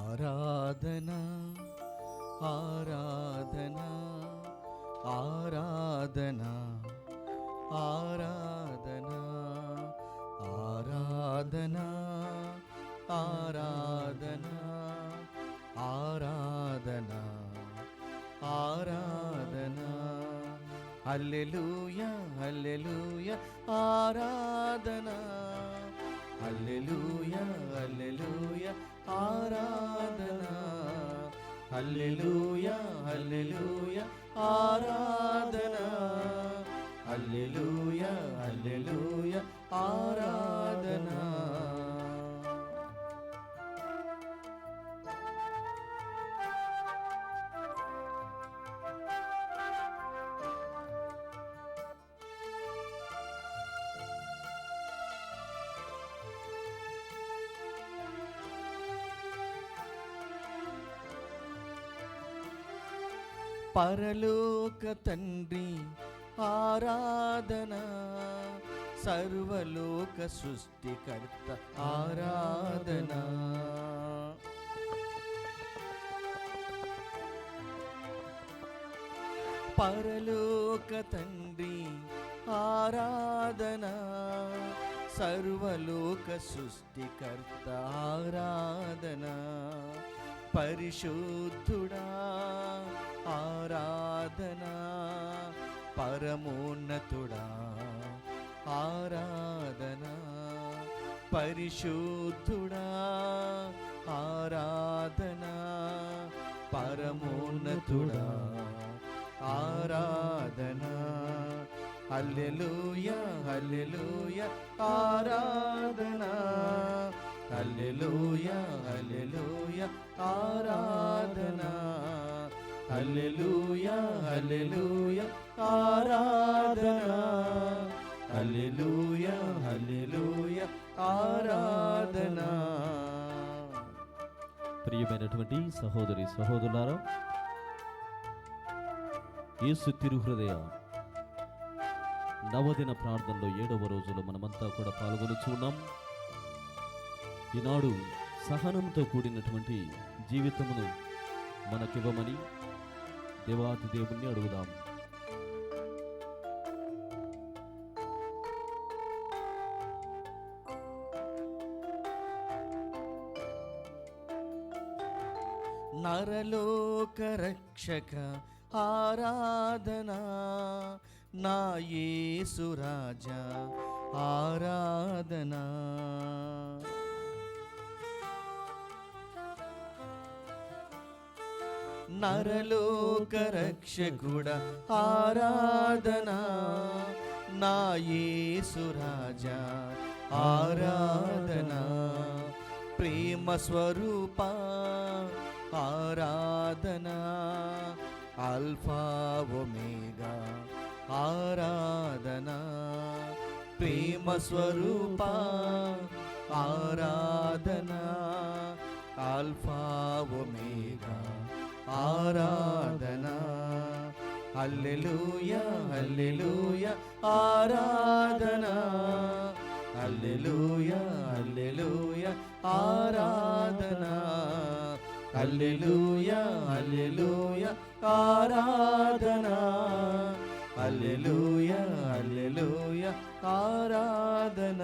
ఆరాధన ఆరాధన ఆరాధన ఆరాధన ఆరాధన ఆరాధన ఆరాధన ఆరాధన హల్లెలూయా హల్లెలూయా ఆరాధన హల్లెలూయా హల్లెలూయా ఆరాధన హల్లెలూయా హల్లెలూయా ఆరాధన హల్లెలూయా హల్లెలూయా ఆరాధన. పరలోక తండ్రి ఆరాధన, సర్వలోక సృష్టికర్త ఆరాధన. పరలోక తండ్రి ఆరాధన, సర్వలోక సృష్టికర్త ఆరాధన. పరిశుద్ధుడా ఆరాధన, పరమోన్నతుడా ఆరాధన. పరిశుద్ధుడా ఆరాధన, పరమోన్నతుడా ఆరాధన. హల్లెలూయా హల్లెలూయా ఆరాధన, హల్లెలూయా హల్లెలూయా ఆరాధన. హల్లెలూయా హల్లెలూయా ఆరాధన, హల్లెలూయా హల్లెలూయా ఆరాధన. ప్రియమైనటువంటి సహోదరి సహోదరులారా, యేసు తిరుహృదయ నవదిన ప్రార్థనలో 7వ రోజులో మనమంతా కూడా పాల్గొనుచున్నాం. ఈనాడు సహనంతో కూడినటువంటి జీవితమును మనకివ్వమని దేవాతి దేవుణ్ణి అడుగుదాం. నరలోక రక్షక ఆరాధన, నా యేసు రాజా ఆరాధన. నరలోక రక్షకుడ ఆరాధన, నా యేసు రాజా ఆరాధన. ప్రేమ స్వరూప ఆరాధన, ఆల్ఫా ఒమేగా ఆరాధన. ప్రేమ స్వరూప ఆరాధన, ఆల్ఫా ఒమేగా ఆరాధన. హల్లెలూయా హల్లెలూయా ఆరాధన, హల్లెలూయా హల్లెలూయా ఆరాధన. హల్లెలూయా హల్లెలూయా ఆరాధన, హల్లెలూయా హల్లెలూయా ఆరాధన.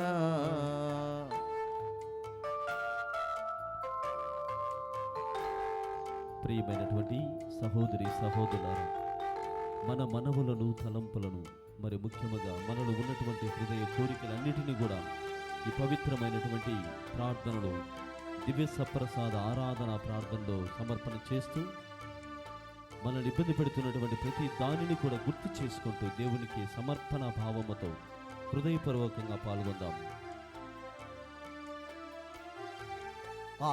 ప్రియమైనటువంటి సహోదరి సహోదరులారా, మన మనవులను తలంపులను మరి ముఖ్యముగా మనలో ఉన్నటువంటి హృదయ కోరికలన్నిటినీ కూడా ఈ పవిత్రమైనటువంటి ప్రార్థనలో దివ్య సప్రసాద ఆరాధన ప్రార్థనలో సమర్పణ చేస్తూ మనల్ని ఇబ్బంది పెడుతున్నటువంటి ప్రతి దానిని కూడా గుర్తు చేసుకుంటూ దేవునికి సమర్పణ భావముతో హృదయపూర్వకంగా పాల్గొందాం.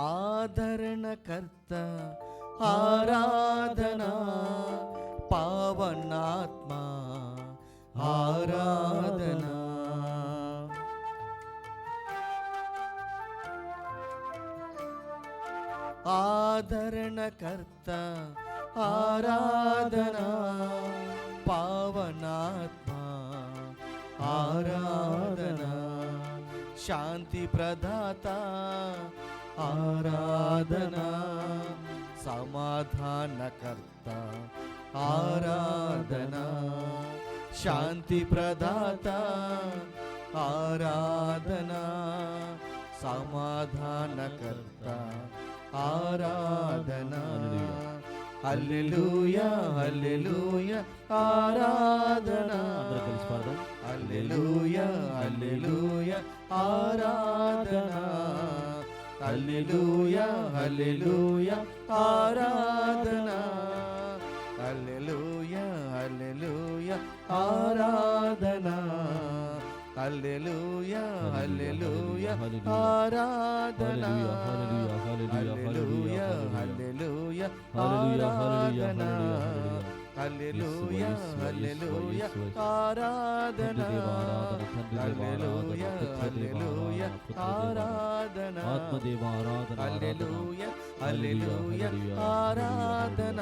ఆదరణకర్త ఆరాధన, పావనాత్మ ఆరాధన. ఆదరణకర్త ఆరాధన, పావనాత్మ ఆరాధన. శాంతి ప్రదాత ఆరాధన సమాధానకర్త ఆరాధన శాంతి ప్రదాత ఆరాధన సమాధానకర్త ఆరాధన హల్లెలూయా హల్లెలూయా ఆరాధన అందరూ కలిసి పాడదాం. హల్లెలూయా హల్లెలూయా ఆరాధన హల్లెలూయా హల్లెలూయా ఆరాధన హల్లెలూయా హల్లెలూయా ఆరాధన హల్లెలూయా హల్లెలూయా ఆరాధన హల్లెలూయా హల్లెలూయా ఆరాధన హల్లెలూయా హల్లెలూయా ఆరాధన హల్లెలూయా హల్లెలూయా ఆరాధన ఆత్మదేవ ఆరాధన హల్లెలూయా హల్లెలూయా ఆరాధన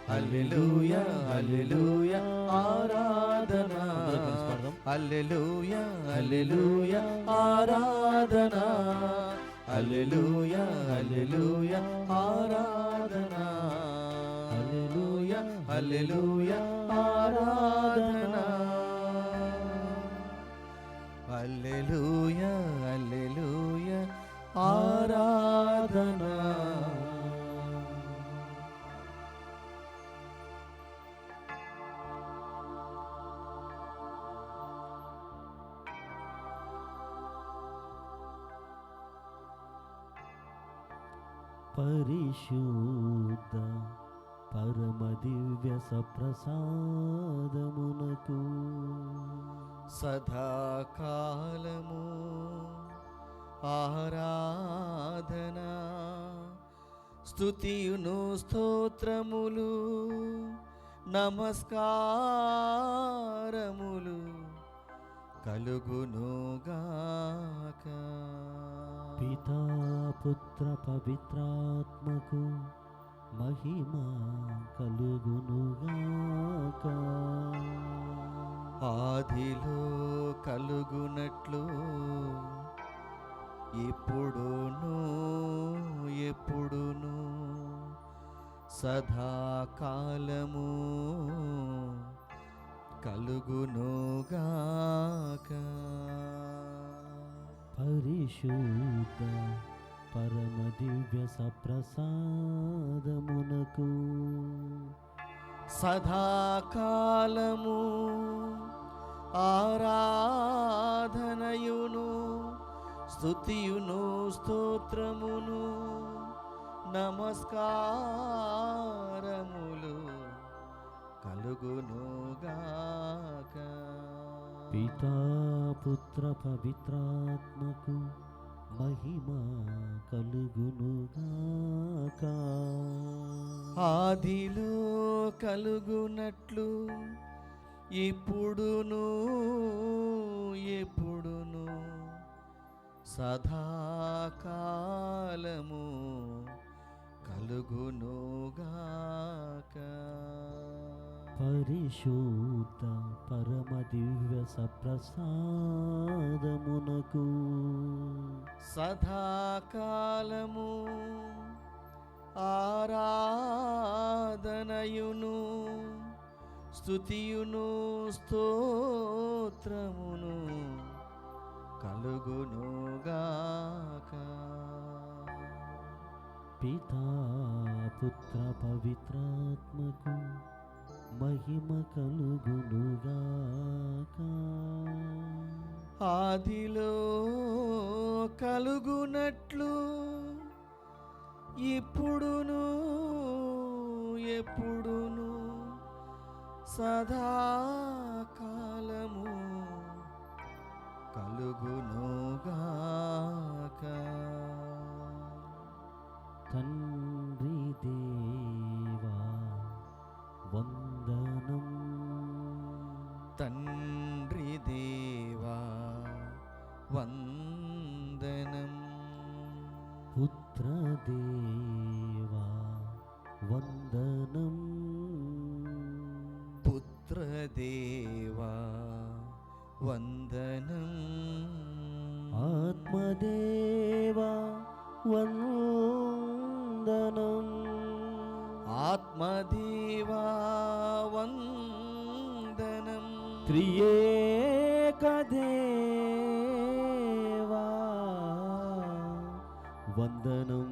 హల్లెలూయా హల్లెలూయా ఆరాధన హల్లెలూయా హల్లెలూయా ఆరాధన హల్లెలూయా హల్లెలూయా ఆరాధన హల్లెలూయా హల్లెలూయా ఆరాధన హల్లెలూయా హల్లెలూయా ఆరాధన. పరిశుద్ధ పరమ దివ్య సప్రసాదమునకు సదాకాలము ఆరాధన స్తుతియును స్తోత్రములు నమస్కారములు కలుగునుగాక. పితా పుత్ర పవిత్రాత్మకు మహిమ కలుగునుగాక. ఆదిలో కలుగునట్లు ఇప్పుడును ఎప్పుడును సదాకాలము కలుగునుగాక. పరిశుద్ధ పరమ దివ్య సప్రసాదమునకు సదాకాలము ఆరాధనయును స్తుతియును స్తోత్రమును నమస్కారములు కలుగునుగాక. పితా పుత్ర పవిత్రాత్మకు మహిమ కలుగునుగాక. ఆదిలో కలుగునట్లు ఇప్పుడును ఎప్పుడును సదాకాలము కలుగునుగాక. పరిశుద్ధ పరమ దివ్య సప్రసాదమునకు సదాకాలము ఆరాధనయును స్తుతియును స్తోత్రమును కలుగునుగాక. పితా పుత్ర పవిత్రాత్మకు మహిమ కలుగునుగాక. ఆదిలో కలుగునట్లు ఇప్పుడును ఎప్పుడును సదాకాలము కలుగునుగాక. తండ్రి దేవా వందనం. తండ్రి దేవా వందనం. పుత్ర దేవా వందనం. పుత్రదేవా వందనం. ఆత్మదేవా వందనం. ఆత్మదేవా వందనం. త్రియేక దేవా వందనం.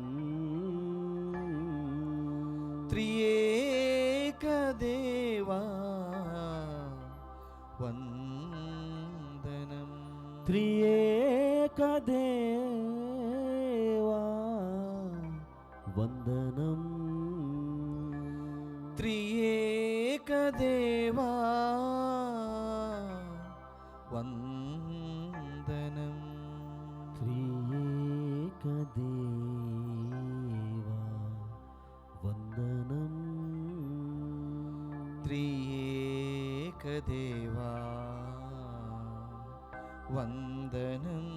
త్రియేక దేవా వందనం. త్రియేక దేవా వందనం. త్రియేక దేవా వందనం. త్రియేక దేవా వందనం. త్రియేక దేవా వందనం.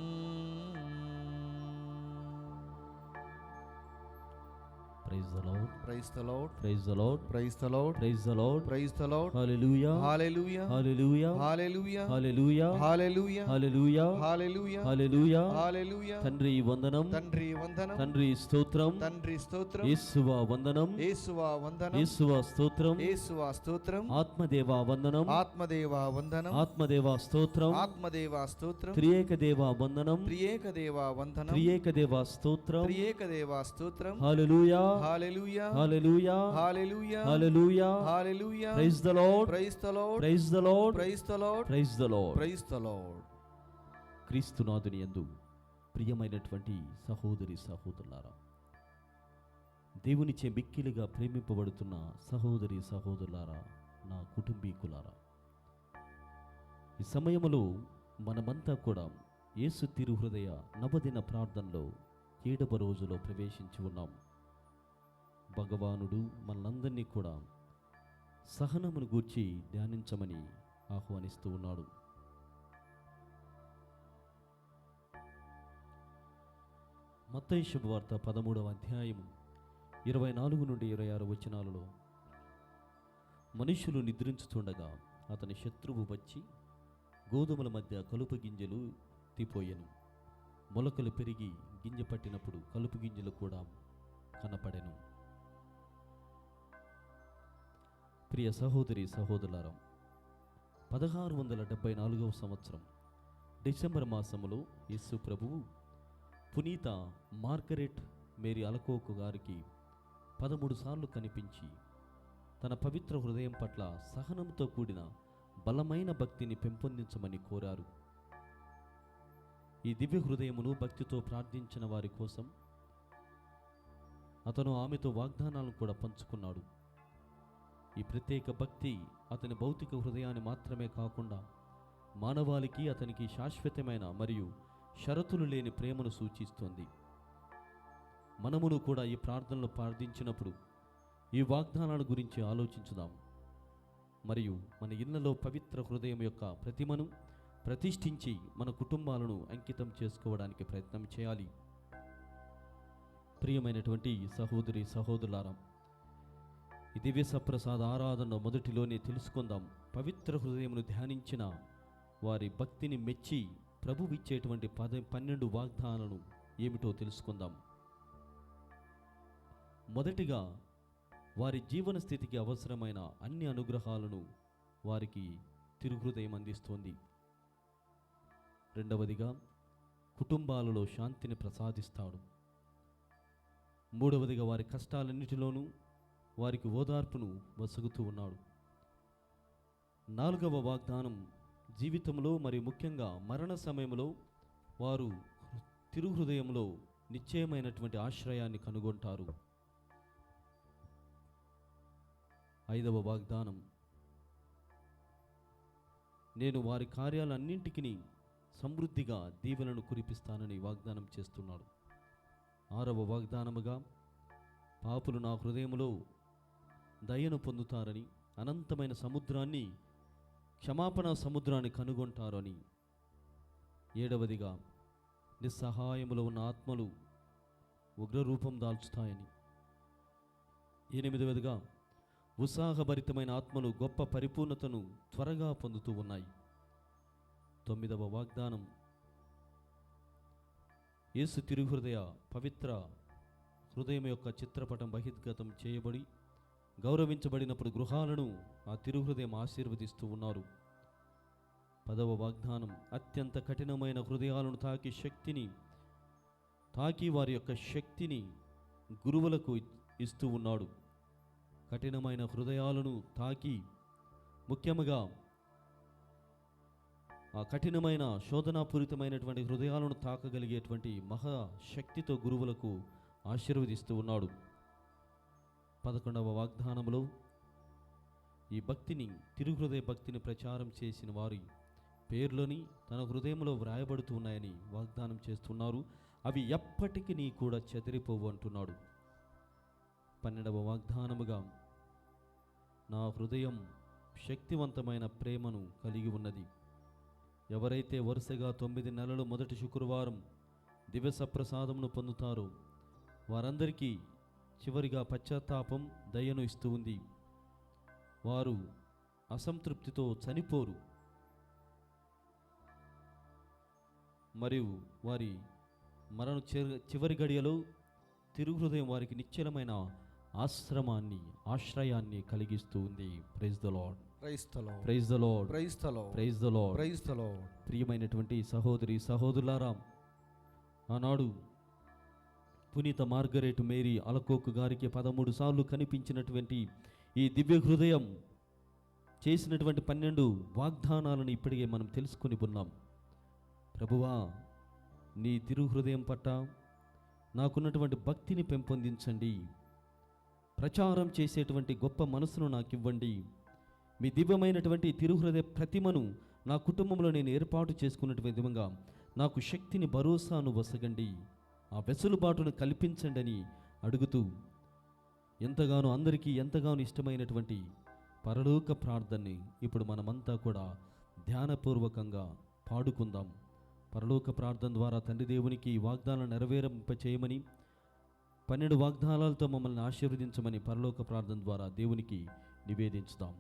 Praise the lord. Praise the lord. Praise the lord. Praise the lord. Praise the lord. Praise the Lord. Hallelujah. Hallelujah. Hallelujah. Hallelujah. Hallelujah. Hallelujah. Hallelujah. Hallelujah. Hallelujah. Hallelujah. తండ్రి వందనం. తండ్రి వందనం. తండ్రి స్తోత్రం. తండ్రి స్తోత్రం. యేసువా వందనం. యేసువా వందనం. యేసువా స్తోత్రం. యేసువా స్తోత్రం. ఆత్మదేవా వందనం. ఆత్మదేవా వందనం. ఆత్మదేవా స్తోత్రం. ఆత్మదేవా స్తోత్రం. త్రియేక దేవా వందనం. త్రియేక దేవా వందనం. త్రియేక దేవా స్తోత్రం. త్రియేక దేవా స్తోత్రం. Hallelujah. Hallelujah. Hallelujah. Hallelujah. Hallelujah. Hallelujah. Praise the lord. Praise the lord. Praise the lord. Praise the lord. Praise the lord. Praise the Lord. క్రీస్తునాథుని యందు ప్రియమైనటువంటి సహోదరి సహోదరులారా, దేవునిచే మిక్కిలిగా ప్రేమింపబడుతున్న సహోదరి సహోదరులారా, నా కుటుంబీకులారా, ఈ సమయంలో మనమంతా కూడా యేసు తిరుహృదయ నవదిన ప్రార్థనలో 7వ రోజులో ప్రవేశించి ఉన్నాం. భగవానుడు మనందరినీ కూడా సహనమును గూర్చి ధ్యానించమని ఆహ్వానిస్తూ ఉన్నాడు. మత్తయి శుభవార్త 13వ అధ్యాయము 24 నుండి 26 వచనాలలో, మనుషులు నిద్రించుతుండగా అతని శత్రువు వచ్చి గోధుమల మధ్య కలుపు గింజలు తీపోయెను. మొలకలు పెరిగి గింజ పట్టినప్పుడు కలుపు గింజలు కూడా కనపడెను. ప్రియ సహోదరి సహోదరులారా, 1674వ సంవత్సరం డిసెంబర్ మాసములో యేసు ప్రభువు పునీత మార్గరెట్ మేరీ అలకోకు గారికి 13 సార్లు కనిపించి తన పవిత్ర హృదయం పట్ల సహనంతో కూడిన బలమైన భక్తిని పెంపొందించమని కోరారు. ఈ దివ్య హృదయమును భక్తితో ప్రార్థించిన వారి కోసం అతను ఆమెతో వాగ్దానాలను కూడా పంచుకున్నాడు. ఈ ప్రత్యేక భక్తి అతని భౌతిక హృదయాన్ని మాత్రమే కాకుండా మానవాళికి అతనికి శాశ్వతమైన మరియు షరతులు లేని ప్రేమను సూచిస్తోంది. మనమును కూడా ఈ ప్రార్థనలు ప్రార్థించినప్పుడు ఈ వాగ్దానాల గురించి ఆలోచించుదాం మరియు మన ఇళ్లలో పవిత్ర హృదయం యొక్క ప్రతిమను ప్రతిష్ఠించి మన కుటుంబాలను అంకితం చేసుకోవడానికి ప్రయత్నం చేయాలి. ప్రియమైనటువంటి సహోదరి సహోదరులారా, ఈ దివ్య సప్రసాద ఆరాధన మొదటిలోనే తెలుసుకుందాం. పవిత్ర హృదయమును ధ్యానించిన వారి భక్తిని మెచ్చి ప్రభువు ఇచ్చేటువంటి 12 వాగ్దానాలను ఏమిటో తెలుసుకుందాం. మొదటిగా, వారి జీవన స్థితికి అవసరమైన అన్ని అనుగ్రహాలను వారికి తిరుహృదయం అందిస్తోంది. రెండవదిగా, కుటుంబాలలో శాంతిని ప్రసాదిస్తాడు. మూడవదిగా, వారి కష్టాలన్నిటిలోనూ వారికి ఓదార్పును వసగుతూ ఉన్నాడు. నాలుగవ వాగ్దానం, జీవితంలో మరియు ముఖ్యంగా మరణ సమయంలో వారు తిరుహృదయంలో నిశ్చయమైనటువంటి ఆశ్రయాన్ని కనుగొంటారు. ఐదవ వాగ్దానం, నేను వారి కార్యాలన్నింటికి సమృద్ధిగా దీవెనలను కురిపిస్తానని వాగ్దానం చేస్తున్నాడు. ఆరవ వాగ్దానముగా, పాపులు నా హృదయములో దయను పొందుతారని, అనంతమైన సముద్రాన్ని, క్షమాపణ సముద్రాన్ని కనుగొంటారు అని. ఏడవదిగా, నిస్సహాయములో ఉన్న ఆత్మలు ఉగ్రరూపం దాల్చుతాయని. ఎనిమిదవదిగా, ఉత్సాహభరితమైన ఆత్మలు గొప్ప పరిపూర్ణతను త్వరగా పొందుతూ ఉన్నాయి. తొమ్మిదవ వాగ్దానం, యేసు తిరుహృదయ పవిత్ర హృదయం యొక్క చిత్రపటం బహిర్గతం చేయబడి గౌరవించబడినప్పుడు గృహాలను ఆ తిరుహృదయం ఆశీర్వదిస్తూ ఉన్నారు. 10వ వాగ్దానం, అత్యంత కఠినమైన హృదయాలను తాకి వారి యొక్క శక్తిని గురువులకు ఇస్తూ ఉన్నాడు. కఠినమైన హృదయాలను తాకి, ముఖ్యంగా ఆ కఠినమైన శోధనాపూరితమైనటువంటి హృదయాలను తాకగలిగేటువంటి మహాశక్తితో గురువులకు ఆశీర్వదిస్తూ ఉన్నాడు. 11వ వాగ్దానంలో ఈ భక్తిని, తిరుహృదయ భక్తిని ప్రచారం చేసిన వారి పేర్లని తన హృదయంలో వ్రాయబడుతూ ఉన్నాయని వాగ్దానం చేస్తున్నారు. అవి ఎప్పటికీ కూడా చెదిరిపోవు అంటున్నాడు. 12వ వాగ్దానముగా, నా హృదయం శక్తివంతమైన ప్రేమను కలిగి ఉన్నది. ఎవరైతే వరుసగా 9 నెలలు మొదటి శుక్రవారం దివస ప్రసాదమును పొందుతారో వారందరికీ చివరిగా పశ్చాత్తాపం, దయను ఇస్తూ ఉంది. వారు అసంతృప్తితో చనిపోరు మరియు వారి మరణ చివరి గడియలో తిరుహృదయం వారికి నిశ్చలమైన ఆశ్రయాన్ని కలిగిస్తూ ఉంది. Praise the lord, praise the lord, praise the lord, praise the lord, praise the lord, praise the lord. ప్రియమైనటువంటి సహోదరి సహోదరులారా, ఆనాడు పునీత మార్గరెట్ మేరీ అలకోక్ గారికి 13 సార్లు కనిపించినటువంటి ఈ దివ్య హృదయం చేసినటువంటి 12 వాగ్దానాలను ఇప్పటికే మనం తెలుసుకొని ఉన్నాం. ప్రభువా, నీ తిరుహృదయం పట్ల నాకున్నటువంటి భక్తిని పెంపొందించండి, ప్రచారం చేసేటువంటి గొప్ప మనసును నాకు ఇవ్వండి, మీ దివ్యమైనటువంటి తిరుహృదయ ప్రతిమను నా కుటుంబంలో నేను ఏర్పాటు చేసుకున్నటువంటి విధంగా నాకు శక్తిని, భరోసాను వసగండి, ఆ వెసులుబాటును కల్పించండి అని అడుగుతూ ఎంతగానో అందరికీ ఎంతగానో ఇష్టమైనటువంటి పరలోక ప్రార్థనని ఇప్పుడు మనమంతా కూడా ధ్యానపూర్వకంగా పాడుకుందాం. పరలోక ప్రార్థన ద్వారా తండ్రి దేవునికి ఈ వాగ్దానాలను నెరవేరింపచేయమని, 12 వాగ్దానాలతో మమ్మల్ని ఆశీర్వదించమని పరలోక ప్రార్థన ద్వారా దేవునికి నివేదించుదాం.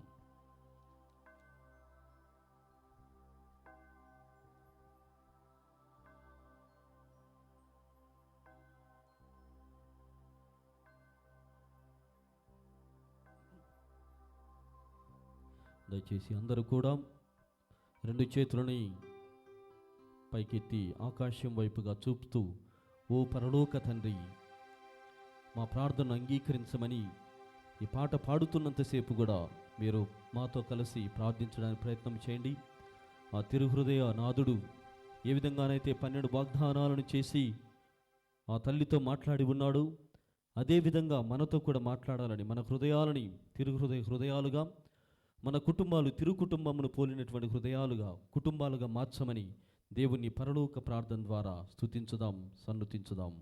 దయచేసి అందరూ కూడా 2 చేతులని పైకెత్తి ఆకాశం వైపుగా చూపుతూ, ఓ పరలోక తండ్రి, మా ప్రార్థనను అంగీకరించమని ఈ పాట పాడుతున్నంతసేపు కూడా మీరు మాతో కలిసి ప్రార్థించడానికి ప్రయత్నం చేయండి. ఆ తిరుహృదయ నాథుడు ఏ విధంగానైతే 12 వాగ్దానాలను చేసి ఆ తల్లితో మాట్లాడి ఉన్నాడు, అదేవిధంగా మనతో కూడా మాట్లాడాలని, మన హృదయాలని హృదయాలుగా, మన కుటుంబాలు కుటుంబమును పోలినటువంటి కుటుంబాలుగా మార్చమని దేవుని పరలోక ప్రార్థన ద్వారా స్తుతించుదాం, సన్నుతించుదాం.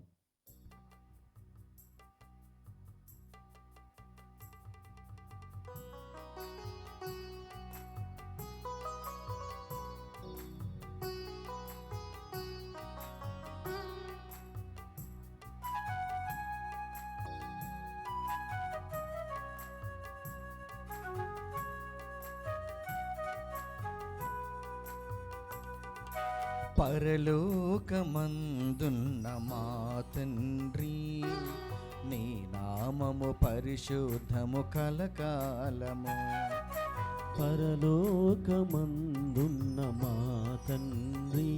పరలోకమందున్న మా తండ్రి, నీ నామము పరిశుద్ధము కలకాలము. పరలోకమందున్న మా తండ్రి,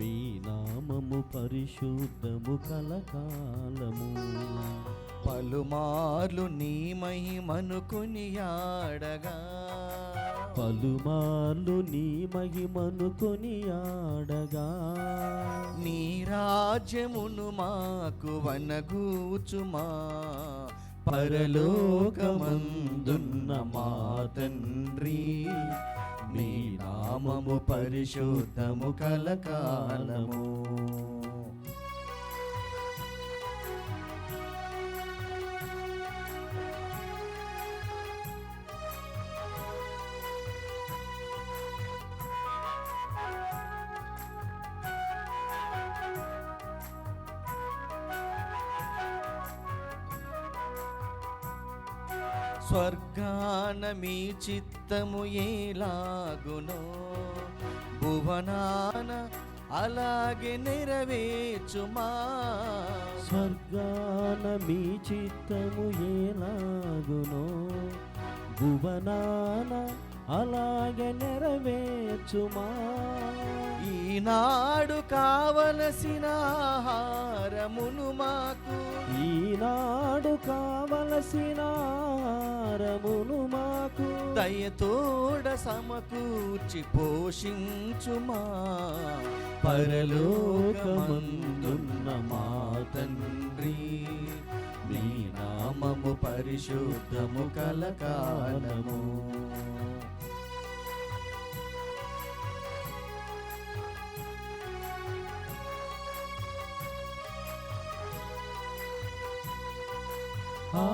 మీ నామము పరిశుద్ధము కలకాలము. పలుమార్లు నీ మహిమను కొనియాడగా, పలుమార్లు నీ మహిమను కొనియాడగా, నీ రాజ్యమును మాకు వనగూచుమా. పరలోకమందున్న మా తండ్రి, మీ నామము పరిశుద్ధము కలకాలము. స్వర్గాన మీ చిత్తము ఏలాగునో, భువనాన అలాగే నెరవేర్చుమా. స్వర్గాన మీ చిత్తము ఎలాగునో భువనాన అలాగే నెరవేర్చుమా. ఈనాడు కావలసిన ఆహారమును మాకు, ఈనాడు కావలసిన ఆహారమును మాకు దయతోడ సమకూర్చి పోషించుమా. పరలోకమందున్న మా తండ్రి, మీ నామము పరిశుద్ధము కలకాలము. ఆ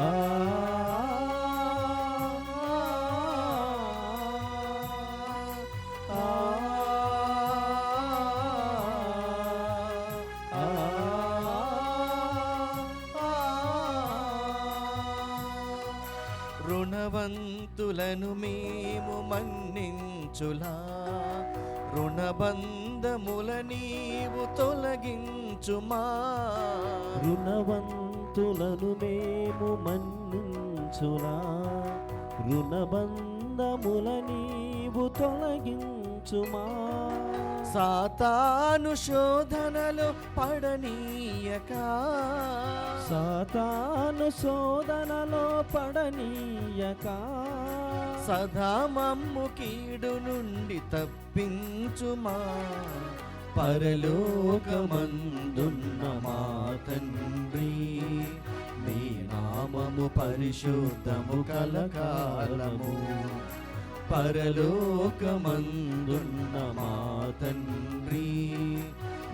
ఆ రుణవంతులను మేము మన్నించులా, రుణబంధముల నీవు తొలగించుమా. రుణవంతులను మేము మన్నించులా, రుణబంధముల నీవు తొలగించుమా. సాతాను శోధనలో పడనీయక, సాతాను శోధనలో పడనీయక, సదా మమ్ము కీడు నుండి తప్పించుమా. పరలోకమందున్న మా తండ్రి, నీ నామము పరిశుద్ధము కలకాలము. పరలోకమందున్న మా తండ్రి,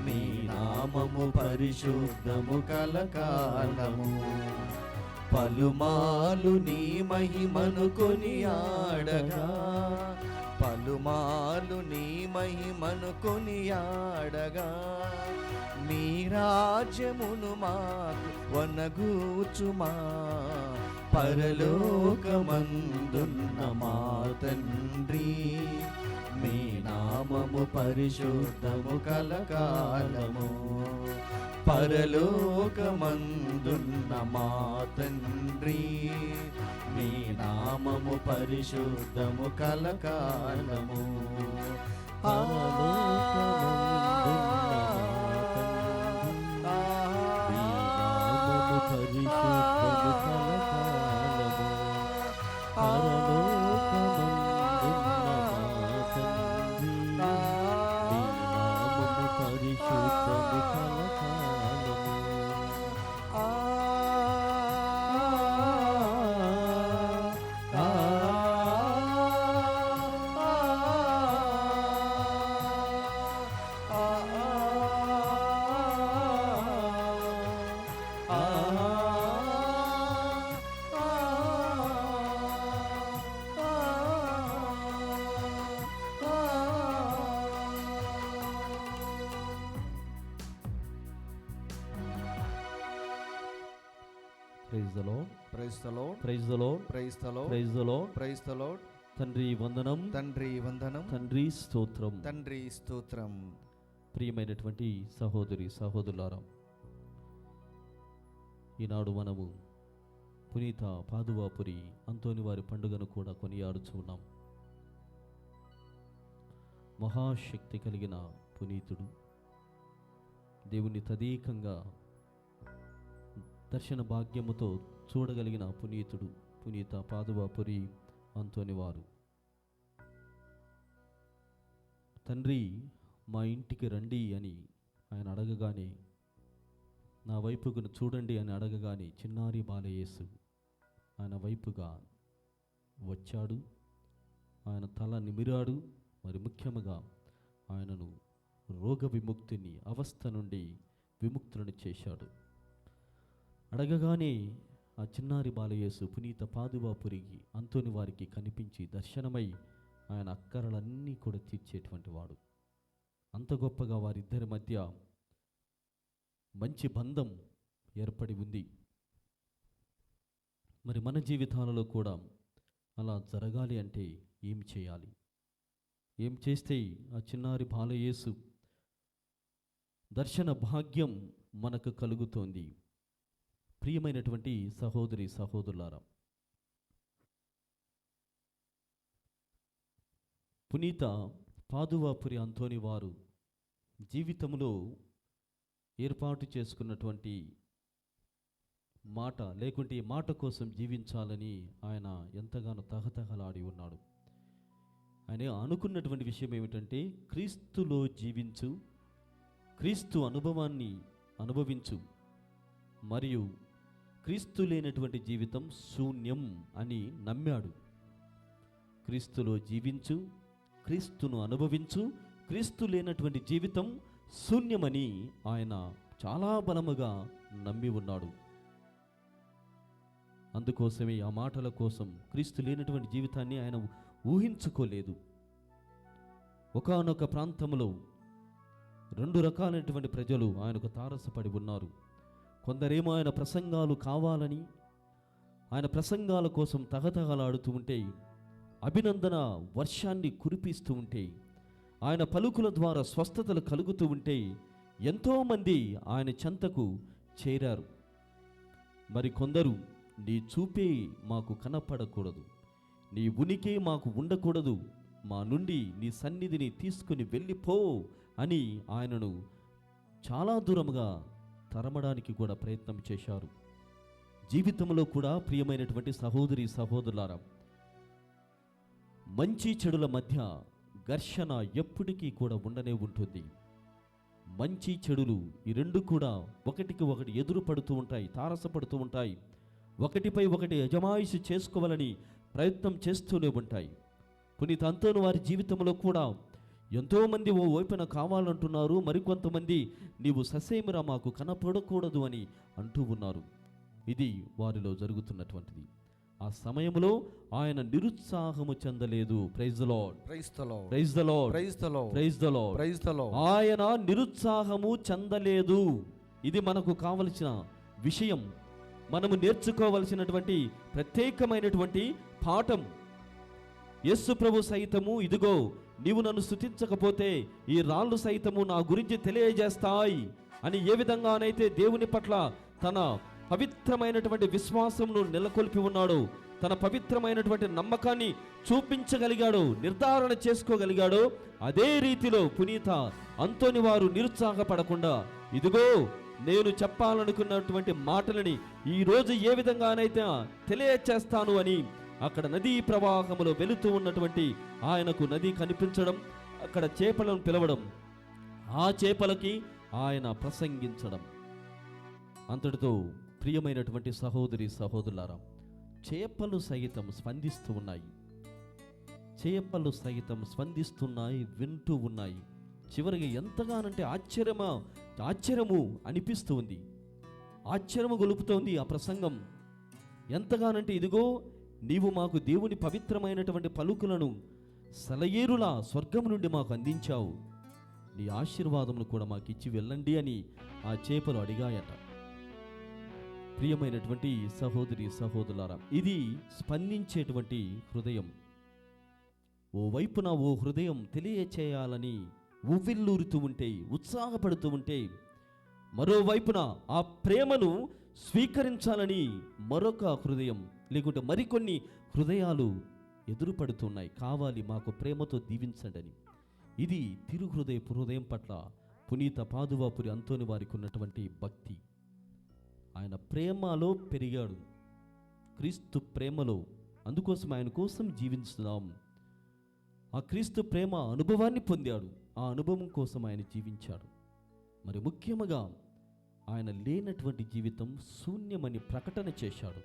నీ నామము పరిశుద్ధము కలకాలము. పలుమాలు నీ మహిమను కొనియాడగా, పలుమాలు నీ మహిమను కొనియాడగా, నీ రాజ్యమును మాకు వనగూచుమా. పరలోకమందున్న మా తండ్రి, మీ నామము పరిశుద్ధము కలకాలము. పరలోకమందున్న మా తండ్రి, మీ నామము పరిశుద్ధము కలకాలము. Praise the lord, praise the lord, praise the lord, praise the lord, praise the lord, praise the Lord. తండ్రి వందనం, తండ్రి వందనం, తండ్రి స్తోత్రం. తండ్రి స్తోత్రం. ప్రియమైనటువంటి సహోదరి సహోదరులారా, ఈనాడు మనము పునీత పాదువాపురి అంతోని వారి పండుగను కూడా కొనియాడుచున్నాం. మహాశక్తి కలిగిన పునీతుడు, దేవుని తదేకంగా దర్శన భాగ్యముతో చూడగలిగిన పునీతుడు పునీత పాదువాపురి అంతోని వారు. తండ్రి, మా ఇంటికి రండి అని ఆయన అడగగానే, నా వైపుకు చూడండి అని అడగగానే చిన్నారి బాలయేసు ఆయన వైపుగా వచ్చాడు. ఆయన తల నిమిరాడు. మరి ముఖ్యముగా ఆయనను రోగ విముక్తిని, అవస్థ నుండి విముక్తులను చేశాడు. అడగగానే ఆ చిన్నారి బాలయేసు పునీత పాదువాపురికి అంతోని వారికి కనిపించి దర్శనమై ఆయన అక్కరలన్నీ కూడా తీర్చేటువంటి వాడు. అంత గొప్పగా వారిద్దరి మధ్య మంచి బంధం ఏర్పడి ఉంది. మరి మన జీవితాలలో కూడా అలా జరగాలి అంటే ఏం చేయాలి? ఏం చేస్తే ఆ చిన్నారి బాలయేసు దర్శన భాగ్యం మనకు కలుగుతోంది? ప్రియమైనటువంటి సహోదరి సహోదరులారా, పునీత పాదువాపురి అంతోని వారు జీవితంలో ఏర్పాటు చేసుకున్నటువంటి మాట, లేకుంటే ఈ మాట కోసం జీవించాలని ఆయన ఎంతగానో తహతహలాడి ఉన్నాడు. ఆయన అనుకున్నటువంటి విషయం ఏమిటంటే, క్రీస్తులో జీవించు, క్రీస్తు అనుభవాన్ని అనుభవించు, మరియు క్రీస్తు లేనటువంటి జీవితం శూన్యం అని నమ్మాడు. క్రీస్తులో జీవించు, క్రీస్తును అనుభవించు, క్రీస్తు లేనటువంటి జీవితం శూన్యమని ఆయన చాలా బలముగా నమ్మి ఉన్నాడు. అందుకోసమే ఆ మాటల కోసం క్రీస్తు లేనటువంటి జీవితాన్ని ఆయన ఊహించుకోలేదు. ఒకానొక ప్రాంతంలో రెండు రకాలైనటువంటి ప్రజలు ఆయనకు తారసపడి ఉన్నారు. కొందరేమో ఆయన ప్రసంగాలు కావాలని, ఆయన ప్రసంగాల కోసం తహతహలాడుతూ ఉంటే, అభినందన వర్షాన్ని కురిపిస్తూ ఉంటే, ఆయన పలుకుల ద్వారా స్వస్థతలు కలుగుతూ ఉంటే ఎంతోమంది ఆయన చెంతకు చేరారు. మరి కొందరు, నీ చూపే మాకు కనపడకూడదు, నీ ఉనికి మాకు ఉండకూడదు, మా నుండి నీ సన్నిధిని తీసుకుని వెళ్ళిపో అని ఆయనను చాలా దూరముగా తరమడానికి కూడా ప్రయత్నం చేశారు. జీవితంలో కూడా ప్రియమైనటువంటి సహోదరి సహోదరులారా, మంచి చెడుల మధ్య ఘర్షణ ఎప్పటికీ కూడా ఉండనే ఉంటుంది. మంచి చెడులు ఈ రెండు కూడా ఒకటికి ఒకటి ఎదురు పడుతూ ఉంటాయి, తారసపడుతూ ఉంటాయి, ఒకటిపై ఒకటి యజమాయిషి చేసుకోవాలని ప్రయత్నం చేస్తూనే ఉంటాయి. పునీత అంతోని వారి జీవితంలో కూడా ఎంతోమంది ఓ వైపున కావాలంటున్నారు, మరికొంతమంది నీవు ససేమిరా మాకు కనపడకూడదు అని అంటూ ఉన్నారు. ఇది వారిలో జరుగుతున్నటువంటిది. ఆ సమయంలో ఆయన నిరుత్సాహము చెందలేదు. Praise the lord, praise the lord, praise the lord, praise the lord, praise the lord, praise the lord. ఆయన నిరుత్సాహము చెందలేదు. ఇది మనకు కావలసిన విషయం, మనము నేర్చుకోవలసినటువంటి ప్రత్యేకమైనటువంటి పాఠం. యేసు ప్రభు సైతము, ఇదిగో నీవు నన్ను స్తుతించకపోతే ఈ రాళ్ళు సైతము నా గురించి తెలియజేస్తాయి అని ఏ విధంగానైతే దేవుని పట్ల తన పవిత్రమైనటువంటి విశ్వాసమును నెలకొల్పి ఉన్నాడు, తన పవిత్రమైనటువంటి నమ్మకాన్ని చూపించగలిగాడు, నిర్ధారణ చేసుకోగలిగాడు, అదే రీతిలో పునీత అంతోని వారు నిరుత్సాహపడకుండా, ఇదిగో నేను చెప్పాలనుకున్నటువంటి మాటలని ఈరోజు ఏ విధంగానైతే తెలియచేస్తాను అని అక్కడ నదీ ప్రవాహములో వెళుతూ ఉన్నటువంటి ఆయనకు నది కనిపించడం, అక్కడ చేపలను పిలవడం, ఆ చేపలకి ఆయన ప్రసంగించడం. అంతటితో ప్రియమైనటువంటి సహోదరి సహోదరులారా, చేపలు సైతం స్పందిస్తూ ఉన్నాయి, చేపలు సైతం స్పందిస్తున్నాయి, వింటూ ఉన్నాయి. చివరికి ఎంతగానంటే ఆశ్చర్యము అనిపిస్తూ ఉంది, ఆశ్చర్యము గొలుపుతోంది ఆ ప్రసంగం. ఎంతగానంటే, ఇదిగో నీవు మాకు దేవుని పవిత్రమైనటువంటి పలుకులను సెలయేరులా స్వర్గం నుండి మాకు అందించావు, నీ ఆశీర్వాదమును కూడా మాకు ఇచ్చి వెళ్ళండి అని ఆ చేపలు అడిగాయట. ప్రియమైనటువంటి సహోదరి సహోదరులారా, ఇది స్పందించేటువంటి హృదయం. ఓ వైపున ఓ హృదయం తెలియచేయాలని ఉవ్విల్లూరుతూ ఉంటే, ఉత్సాహపడుతూ ఉంటే, మరోవైపున ఆ ప్రేమను స్వీకరించాలని మరొక హృదయం, లేకుంటే మరికొన్ని హృదయాలు ఎదురుపడుతున్నాయి, కావాలి మాకు ప్రేమతో దీవించండి అని. ఇది హృదయం పట్ల పునీత పాదువాపురి అంతోని వారికి ఉన్నటువంటి భక్తి. ఆయన ప్రేమలో పెరిగాడు, క్రీస్తు ప్రేమలో. అందుకోసం ఆయన కోసం జీవిస్తున్నాం. ఆ క్రీస్తు ప్రేమ అనుభవాన్ని పొందాడు, ఆ అనుభవం కోసం ఆయన జీవించాడు. మరి ముఖ్యంగా ఆయన లేనటువంటి జీవితం శూన్యమని ప్రకటన చేశాడు.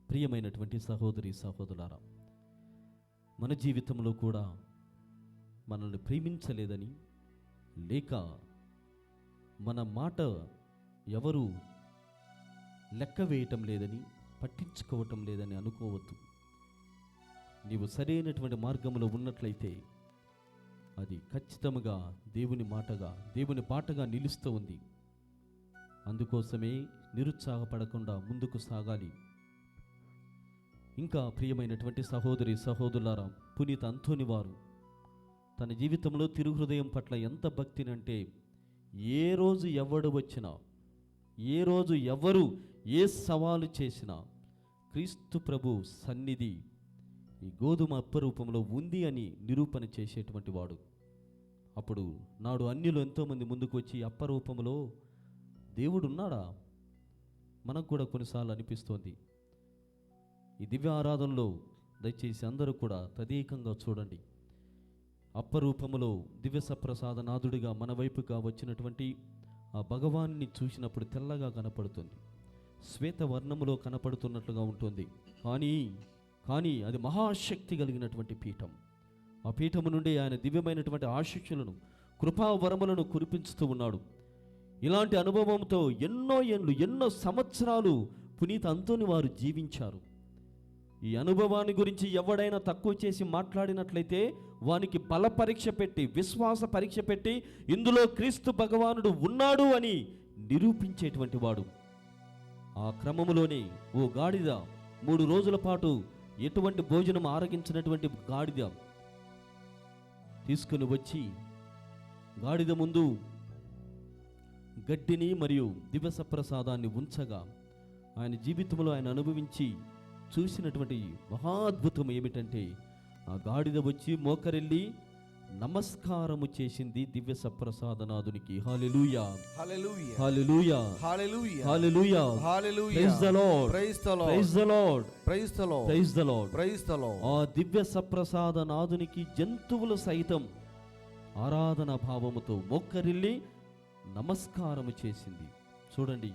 ప్రియమైనటువంటి సహోదరి సహోదరులారా, మన జీవితంలో కూడా మనల్ని ప్రేమించలేదని, లేక మన మాట ఎవరు లెక్క వేయటం లేదని, పట్టించుకోవటం లేదని అనుకోవద్దు. నీవు సరైనటువంటి మార్గంలో ఉన్నట్లయితే అది ఖచ్చితంగా దేవుని మాటగా, దేవుని బాటగా నిలుస్తూ ఉంది. అందుకోసమే నిరుత్సాహపడకుండా ముందుకు సాగాలి. ఇంకా ప్రియమైనటువంటి సహోదరి సహోదరులారా, పునీత అంతోని వారు తన జీవితంలో తిరుహృదయం పట్ల ఎంత భక్తినంటే, ఏ రోజు ఎవడు వచ్చినా, ఏ రోజు ఎవరు ఏ సవాలు చేసినా క్రీస్తు ప్రభు సన్నిధి ఈ గోధుమ అప్ప రూపంలో ఉంది అని నిరూపణ చేసేటువంటి వాడు. అప్పుడు నాడు అన్యులు ఎంతోమంది ముందుకు వచ్చి అప్ప రూపంలో దేవుడు ఉన్నాడా? మనకు కూడా కొన్నిసార్లు అనిపిస్తోంది. ఈ దివ్య ఆరాధనలో దయచేసి అందరూ కూడా తదేకంగా చూడండి. అప్పరూపములో దివ్య సప్రసాద నాథుడిగా మన వైపుగా వచ్చినటువంటి ఆ భగవాన్ని చూసినప్పుడు తెల్లగా కనపడుతుంది, శ్వేత వర్ణములో కనపడుతున్నట్లుగా ఉంటుంది. కానీ అది మహాశక్తి కలిగినటువంటి పీఠం. ఆ పీఠము నుండి ఆయన దివ్యమైనటువంటి ఆశీస్సులను, కృపావరములను కురిపించుతూ ఉన్నాడు. ఇలాంటి అనుభవంతో ఎన్నో ఏళ్ళు, ఎన్నో సంవత్సరాలు పునీత అంతోని వారు జీవించారు. ఈ అనుభవాన్ని గురించి ఎవడైనా తక్కువ చేసి మాట్లాడినట్లయితే వానికి బల పరీక్ష పెట్టి, విశ్వాస పరీక్ష పెట్టి, ఇందులో క్రీస్తు భగవానుడు ఉన్నాడు అని నిరూపించేటువంటి వాడు. ఆ క్రమములోనే ఓ గాడిద 3 రోజుల పాటు ఎటువంటి భోజనం ఆరగించినటువంటి గాడిద తీసుకుని వచ్చి గాడిద ముందు గడ్డిని మరియు దివ్య సప్రసాదాన్ని ఉంచగా, ఆయన జీవితంలో ఆయన అనుభవించి చూసినటువంటి మహాద్భుతం ఏమిటంటే, ఆ గాడిద వచ్చి మోకరెళ్ళి నమస్కారము చేసింది దివ్య సప్రసాదనాథునికి. Hallelujah, hallelujah, hallelujah, hallelujah, hallelujah, hallelujah. Praise the lord, praise the lord, praise the lord, praise the lord, praise the lord, praise the Lord. ఆ దివ్య సప్రసాదనాథునికి జంతువులు సైతం ఆరాధన భావముతో మోకరిల్లి నమస్కారము చేసింది. చూడండి,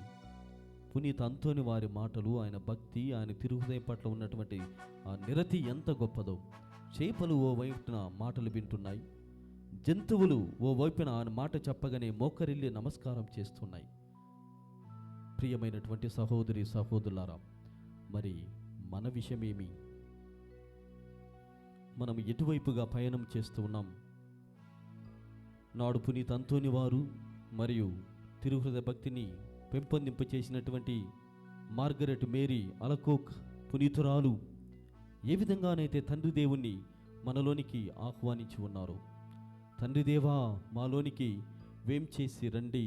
పునీత అంతోని వారి మాటలు, ఆయన భక్తి, ఆయన తిరుహృదయం పట్ల ఉన్నటువంటి ఆ నిరతి ఎంత గొప్పదో. చేపలు ఓ వైపున మాటలు వింటున్నాయి, జంతువులు ఓ వైపున ఆయన మాట చెప్పగానే మోకరిల్లి నమస్కారం చేస్తున్నాయి. ప్రియమైనటువంటి సహోదరి సహోదరులారా, మరి మన విషయమేమి? మనం ఎటువైపుగా పయనం చేస్తూ ఉన్నాం? నాడు పునీత అంతోని వారు మరియు తిరుహృదయ భక్తిని పెంపొందింపచేసినటువంటి మార్గరెట్ మేరీ అలకోక్ పునీతురాలు ఏ విధంగానైతే తండ్రి దేవుణ్ణి మనలోనికి ఆహ్వానించి ఉన్నారు. తండ్రి దేవా, మాలోనికి వేం చేసి రండి,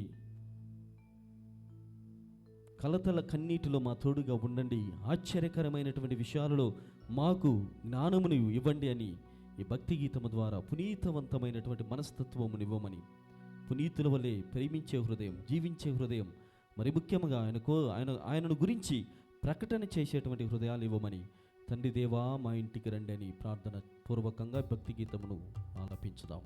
కలతల కన్నీటిలో మా తోడుగా ఉండండి, ఆశ్చర్యకరమైనటువంటి విషయాలలో మాకు జ్ఞానమును ఇవ్వండి అని ఈ భక్తి గీతము ద్వారా పునీతవంతమైనటువంటి మనస్తత్వమునివ్వమని, పునీతుల వలె ప్రేమించే హృదయం, జీవించే హృదయం, మరి ముఖ్యంగా ఆయనను గురించి ప్రకటన చేసేటువంటి హృదయాలు ఇవ్వమని, తండ్రి దేవా మా ఇంటికి రండి అని ప్రార్థన పూర్వకంగా భక్తి గీతమును ఆలపించుదాం.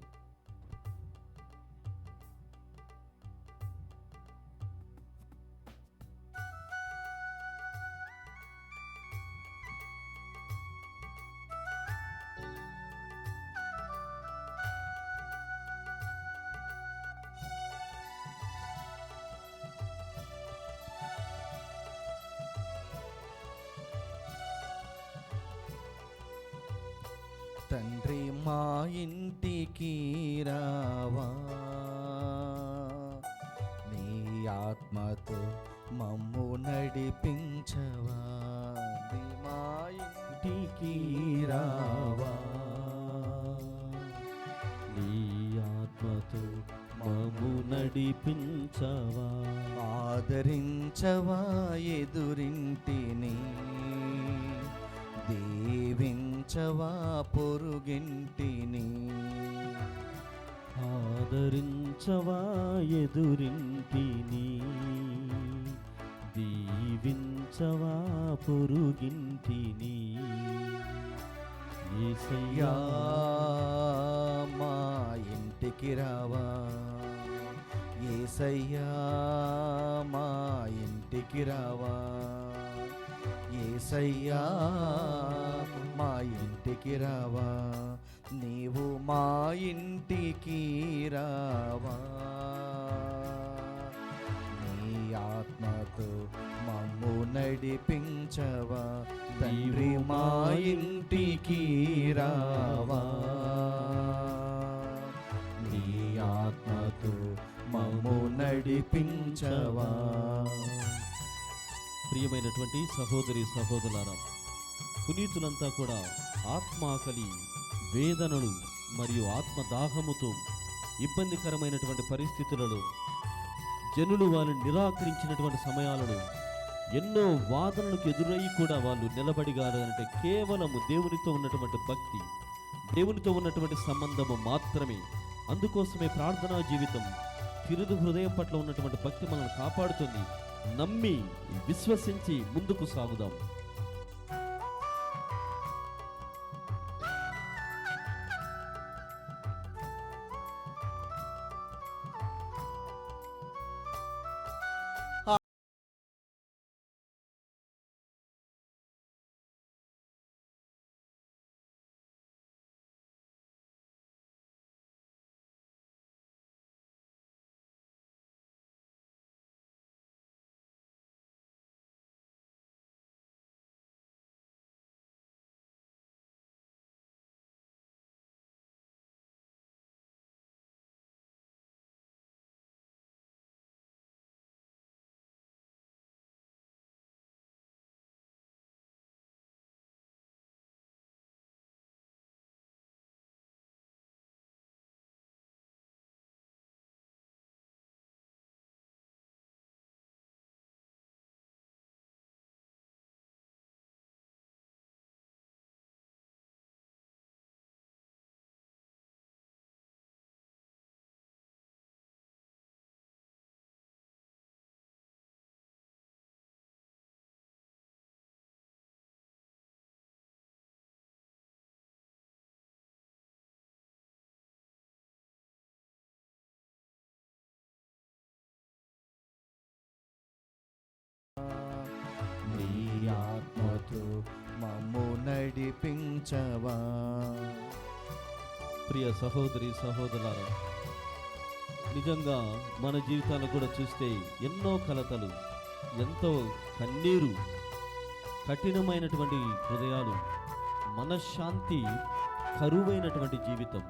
తండ్రి మా ఇంటికి రావా, నీ ఆత్మతో మమ్ము నడిపించవా. నీ మా ఇంటికి రావా, నీ ఆత్మతో మమ్ము నడిపించవా. ఆదరించవా ఎదురింటిని, దీవించవా పొరుగింటిని. ఆదరించవా ఎదురింటిని, దీవించవా పొరుగింటిని. యేసయ్యా మా ఇంటికి రావా, యేసయ్యా మా ఇంటికి రావా, యేసయ్యా మా ఇంటికి రావా. నీవు మా ఇంటికి రావా, నీ ఆత్మతో మమ్ము నడిపించవా. తండ్రి మా ఇంటికి రావా, నీ ఆత్మతో మమ్ము నడిపించవా. ప్రియమైనటువంటి సహోదరి సహోదరులారా, పునీతులంతా కూడా ఆత్మాకలి, వేదనలు మరియు ఆత్మదాహముతో ఇబ్బందికరమైనటువంటి పరిస్థితులలో జనులు వాళ్ళని నిరాకరించినటువంటి సమయాలలో ఎన్నో వాదనలకు ఎదురయ్యి కూడా వాళ్ళు నిలబడిగారంటే కేవలము దేవునితో ఉన్నటువంటి భక్తి, దేవునితో ఉన్నటువంటి సంబంధము మాత్రమే. అందుకోసమే ప్రార్థనా జీవితం, తిరుదు హృదయం పట్ల ఉన్నటువంటి భక్తి మనల్ని కాపాడుతుంది. నమ్మి విశ్వసించి ముందుకు సాగుదాం. నీ ఆత్మతో మమ్ము నడిపించవా. ప్రియ సహోదరి సహోదరులారా, నిజంగా మన జీవితాలు కూడా చూస్తే ఎన్నో కలతలు, ఎంతో కన్నీరు, కఠినమైనటువంటి హృదయాలు, మనశ్శాంతి కరువైనటువంటి జీవితం,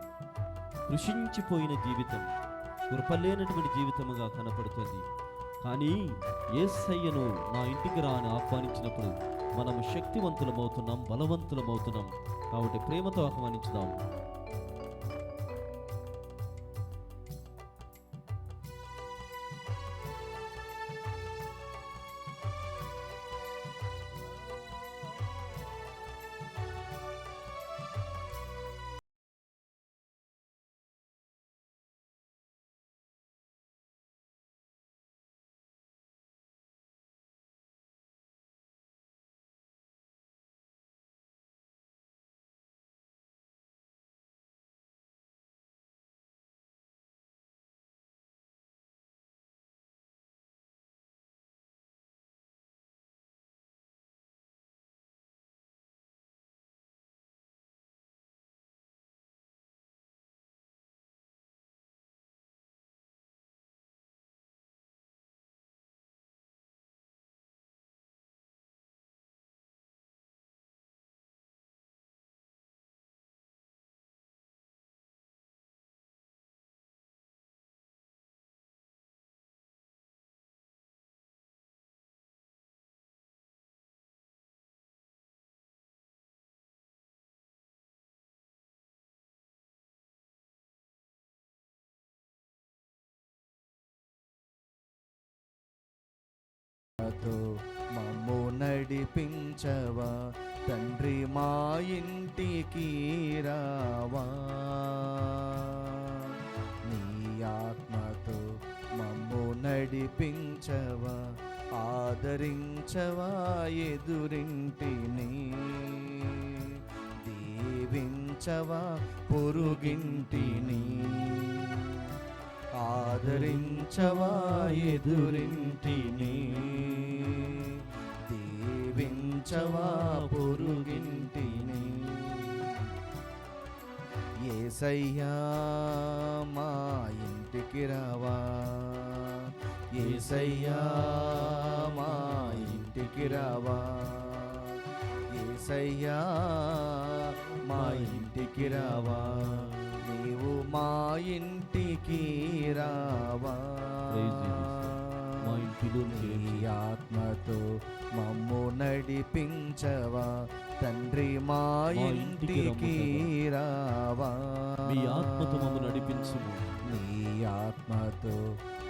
కృషించిపోయిన జీవితం, కృపలేనటువంటి జీవితముగా కనపడుతుంది. కానీ యేసయ్యను నా ఇంటికి రా అని ఆహ్వానించినప్పుడు మనము శక్తివంతులమవుతున్నాం, బలవంతులమవుతున్నాం. కాబట్టి ప్రేమతో ఆహ్వానించుదాం. మమ్ము నడిపించవా. తండ్రి మా ఇంటికి రావా. నీ ఆత్మతో మమ్ము నడిపించవా. ఆదరించవా ఎదురింటిని, దీవించవా పొరుగింటిని. ఆదరించవా ఎదురింటిని, దీవించవా పొరుగింటిని. యేసయ్యా మా ఇంటికి రావా. యేసయ్యా మా ఇంటికి రావా. యేసయ్యా మా ఇంటికి రావా. నీవు మా ఇంటికి రావా. మా ఇంటికి ఇంటిలోనికి నీ రండి. ఆత్మతో మమ్ము నడిపించవా తండ్రి మా ఇంటికి రావా. మీ ఆత్మతో మమ్ము నడిపించుము. నీ ఆత్మతో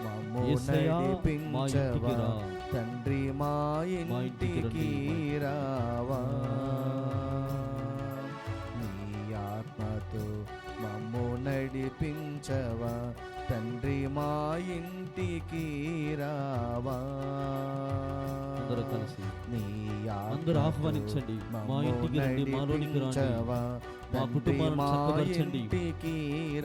మమ్ము యేసయ్యా, మా ఇంటికి నడిపించవా రా. తండ్రి మా ఇంటికి ఇంటికి రండి. రావా. నీ ఆత్మతో మమ్ము నడిపించవా తండ్రి మా ఇంటికి రావా. అందరూ కలిసి నీ అందరూ ఆహ్వానించండి. మా ఇంటికి రండి, మాలోనికి రండి. మా కుటుంబాలను చక్కపరచండి.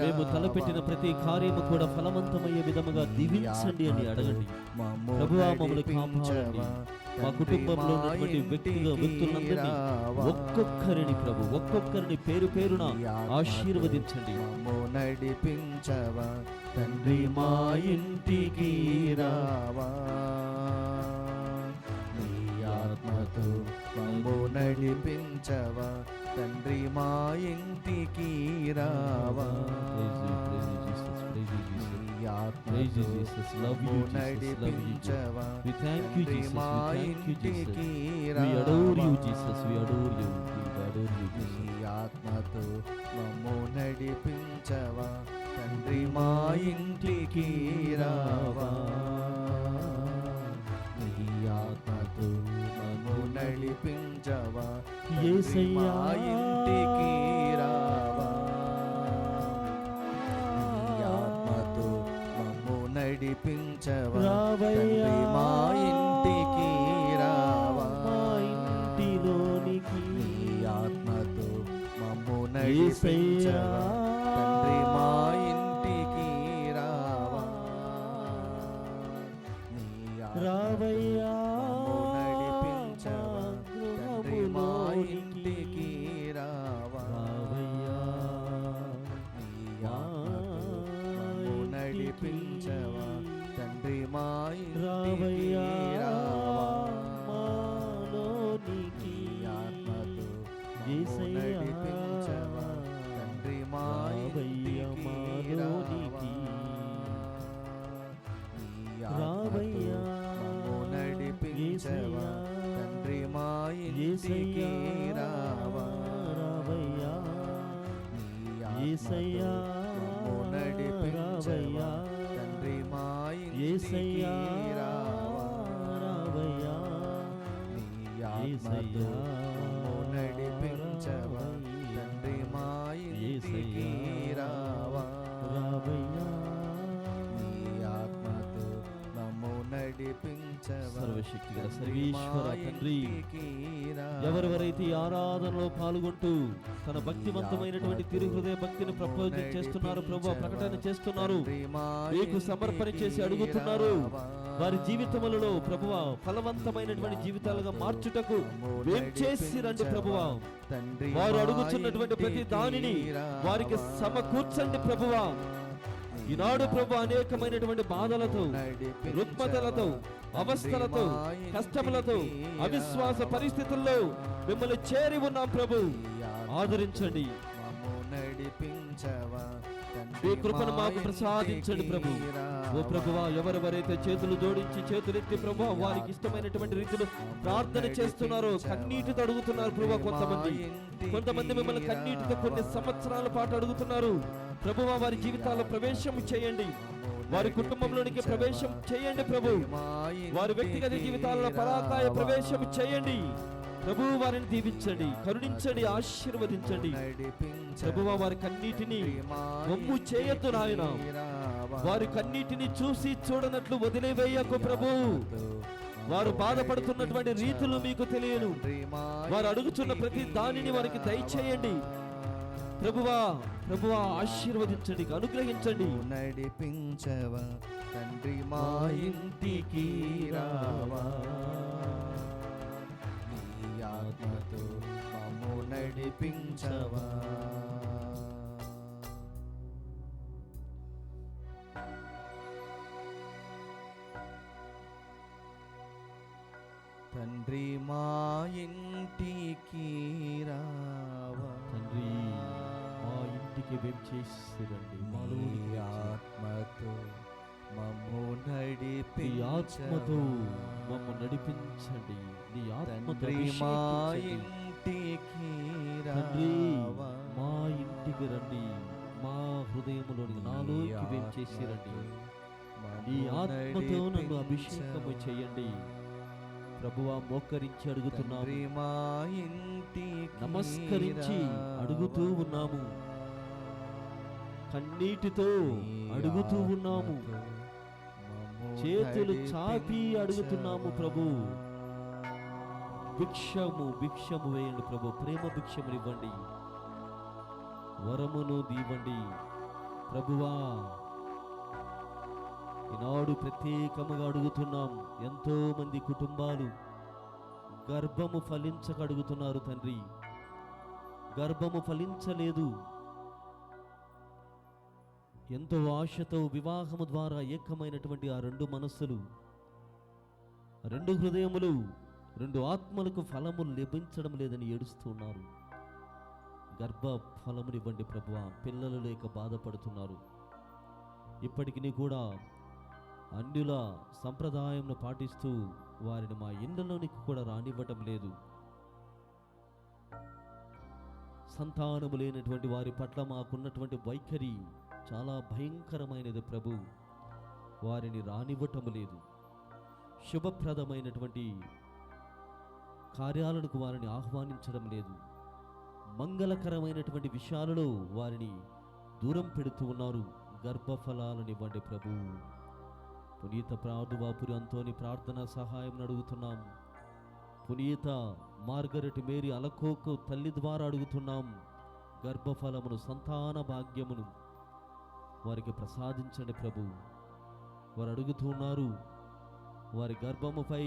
మేము తలపెట్టిన ప్రతి కార్యము కూడా ఫలవంతమయ్యే విధముగా దీవించండి అని అడగండి. ప్రభువా, మమ్మల్ని కాపాడండి. మా కుటుంబంలో ఉన్నటువంటి వ్యక్తులందరినీ ఒక్కొక్కరిని పేరు పేరున ఆశీర్వదించండి. మమ్ము నడిపించవా తండ్రి మా ఇంటికి రావా. నీ ఆత్మతో మమ్ము నడిపించవా తండ్రి మా ఇంటికి రావా. నీ ఆత్మతో మమ్ము నడిపించవా తండ్రి మా ఇంటికి రావా. నీ ఆత్మతో మమ్ము నడిపించవా తండ్రి మా ఇంటికి రావా. నీ ఆత్మతో మమ్ము నడిపించవా తండ్రి మా ఇంటికి రావా. నీ ఆత్మతో మమ్ము నడిపించవా తండ్రి మా ఇంటికి రావా. నీ ఆత్మతో మమ్ము నడిపించవా తండ్రి మా ఇంటికి రావా. నీ ఆత్మతో మమ్ము నడిపించవా తండ్రి మా ఇంటికి రావా. నీ ఆత్మతో మమ్ము నడిపించవా తండ్రి మా ఇంటికి రావా. నీ ఆత్మతో మమ్ము నడిపించవా తండ్రి మా ఇంటికి రావా. నీ ఆత్మతో మమ్ము నడిపించవా తండ్రి మా ఇంటికి రావా. నీ ఆత్మతో మమ్ము నడిపించవా తండ్రి మా ఇంటికి రావా. నీ ఆత్మతో మమ్ము నడిపించవా తండ్రి మా ఇంటికి రావా. నీ ఆత్మతో మమ్ము నడిపించవా సర్వశక్తిగల తండ్రి మా సర్వేశ్వర తండ్రి, ఇంటికి రావా. ఎవరెవరైతే ఈ ఆరాధనలో పాల్గొంటూ తన భక్తివంతమైనటువంటి తిరుహృదయ భక్తిని ప్రపోజల్ చేస్తున్నారు, ప్రభు ప్రకటన చేస్తున్నారు, మీకు సమర్పణ చేసి అడుగుతున్నారు, వారి జీవితములలో ప్రభువా ఫలవంతమైనటువంటి జీవితాలుగా మార్చుటకు ఏం చేసి రండి ప్రభువా. వారు అడుగుతున్నటువంటి ప్రతి దానిని వారికి సమకూర్చండి ప్రభువా. ఈనాడు ప్రభు అనేకమైనటువంటి బాధలతో, రుగ్మతలతో, అవస్థలతో, కష్టములతో, అవిశ్వాస పరిస్థితుల్లో మిమ్మల్ని చేరి ఉన్నాం ప్రభు. ఆదరించండి, మీ కృపను మాకు ప్రసాదించండి ప్రభు. ఓ ప్రభువా, ఎవరెవరైతే చేతులు జోడించి చేతులెత్తి ప్రభు వారికి ఇష్టమైనటువంటి రీతిలో ప్రార్థన చేస్తున్నారో, కన్నీటితో అడుగుతున్నారు ప్రభు. కొంతమంది మిమ్మల్ని కన్నీటితో కొన్ని సంవత్సరాల పాటు అడుగుతున్నారు ప్రభువా. వారి జీవితాల్లో ప్రవేశం చేయండి, వారి కుటుంబంలోనికి ప్రవేశం చేయండి ప్రభు. వారి వ్యక్తిగత జీవితాలలో పరాకాయ ప్రవేశం చేయండి ప్రభు. వారిని దీవించండి, కరుణించండి, ఆశీర్వదించండి ప్రభువా. వారి కన్నీటిని వమ్ము చేయొద్దు నాయన. వారి కన్నీటిని చూసి చూడనట్లు వదిలివేయకు ప్రభు. వారు బాధపడుతున్నటువంటి రీతులు మీకు తెలియను. వారు అడుగుతున్న ప్రతి దానిని వారికి దయచేయండి ప్రభువా. ప్రభువా, ఆశీర్వదించండి, అనుగ్రహించండి. నడిపించవా తండ్రి మా ఇంటికి రావా. నీ ఆత్మతో మమ్ము నడిపించవా. తండ్రి మా ఇంటికి రావా. తండ్రి మా ఇంటికి వెంచేసిరండి. నీ ఆత్మతో మమ్ము ఈ నడిపించవా. ఆత్మతో మమ్ము నడిపించండి, నీ ఆత్మతో తండ్రి మా అభిషేకించండి. ఇంటికి తండ్రి రావా. మా ఇంటికి రండి, మా హృదయములోని నాలోకి వేంచేసి రండి. ఈ ఆత్మతో నన్ను అభిషేకము చేయండి. ప్రభువా, మోకరించి అడుగుతున్నాము, తండ్రి మా ఇంటికి నమస్కరించి అడుగుతూ ఉన్నాము, కన్నీటితో అడుగుతూ ఉన్నాము, చేతులు చాపి అడుగుతున్నాము. ప్రభు, భిక్షము వేయండి ప్రభు, ప్రేమ భిక్షమునివ్వండి, వరమును దీవండి. ప్రభువా, ఈనాడు ప్రత్యేకముగా అడుగుతున్నాం. ఎంతో మంది కుటుంబాలు గర్భము ఫలించక అడుగుతున్నారు తండ్రి, గర్భము ఫలించలేదు. ఎంతో ఆశతో వివాహము ద్వారా ఏకమైనటువంటి ఆ రెండు మనస్సులు, రెండు హృదయములు, రెండు ఆత్మలకు ఫలము లభించడం లేదని ఏడుస్తున్నారు. గర్భ ఫలమునివ్వండి ప్రభువా. పిల్లలు లేక బాధపడుతున్నారు. ఇప్పటికి కూడా అన్యుల సంప్రదాయంను పాటిస్తూ వారిని మా ఇండ్లలోనికి కూడా రానివ్వటం లేదు. సంతానము లేనటువంటి వారి పట్ల మాకున్నటువంటి వైఖరి చాలా భయంకరమైనది ప్రభు. వారిని రానివ్వటం లేదు. శుభప్రదమైనటువంటి కార్యాలకు వారిని ఆహ్వానించడం లేదు. మంగళకరమైనటువంటి విషయాలలో వారిని దూరం పెడుతూ ఉన్నారు. గర్భఫలాలనివ్వండి ప్రభు. పునీత ప్రాదువాపురి అంతోని ప్రార్థన సహాయం అడుగుతున్నాం. పునీత మార్గరెట్ మేరీ అలకోకు తల్లి ద్వారా అడుగుతున్నాం. గర్భఫలమును, సంతాన భాగ్యమును వారికి ప్రసాదించండి ప్రభు. వారు అడుగుతున్నారు, వారి గర్భముపై,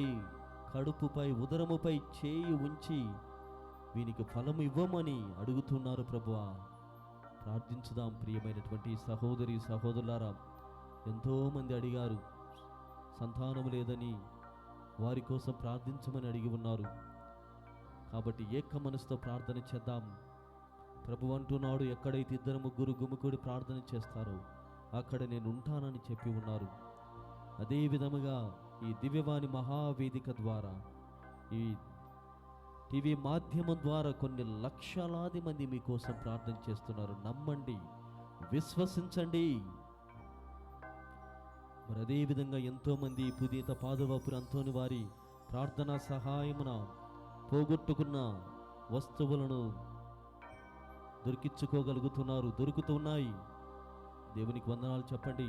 కడుపుపై, ఉదరముపై చేయి ఉంచి వీనికి ఫలము ఇవ్వమని అడుగుతున్నారు ప్రభువా. ప్రార్థించుదాం. ప్రియమైనటువంటి సహోదరి సహోదరులారా, ఎంతోమంది అడిగారు, సంతానము లేదని, వారి కోసం ప్రార్థించమని అడిగి ఉన్నారు. కాబట్టి ఏక మనసుతో ప్రార్థన చేద్దాం. ప్రభు అంటున్నాడు, ఎక్కడైతే ఇద్దరు ముగ్గురు గుమికూడి ప్రార్థన చేస్తారో అక్కడ నేను ఉంటానని చెప్పి ఉన్నారు. అదే విధముగా ఈ దివ్యవాణి మహావేదిక ద్వారా, ఈ టీవీ మాధ్యమం ద్వారా కొన్ని లక్షలాది మంది మీకోసం ప్రార్థన చేస్తున్నారు. నమ్మండి, విశ్వసించండి. మరి అదేవిధంగా ఎంతోమంది పునీత పాదువాపురి అంతోని వారి ప్రార్థనా సహాయమున పోగొట్టుకున్న వస్తువులను దొరికించుకోగలుగుతున్నారు, దొరుకుతున్నాయి. దేవునికి వందనాలు చెప్పండి,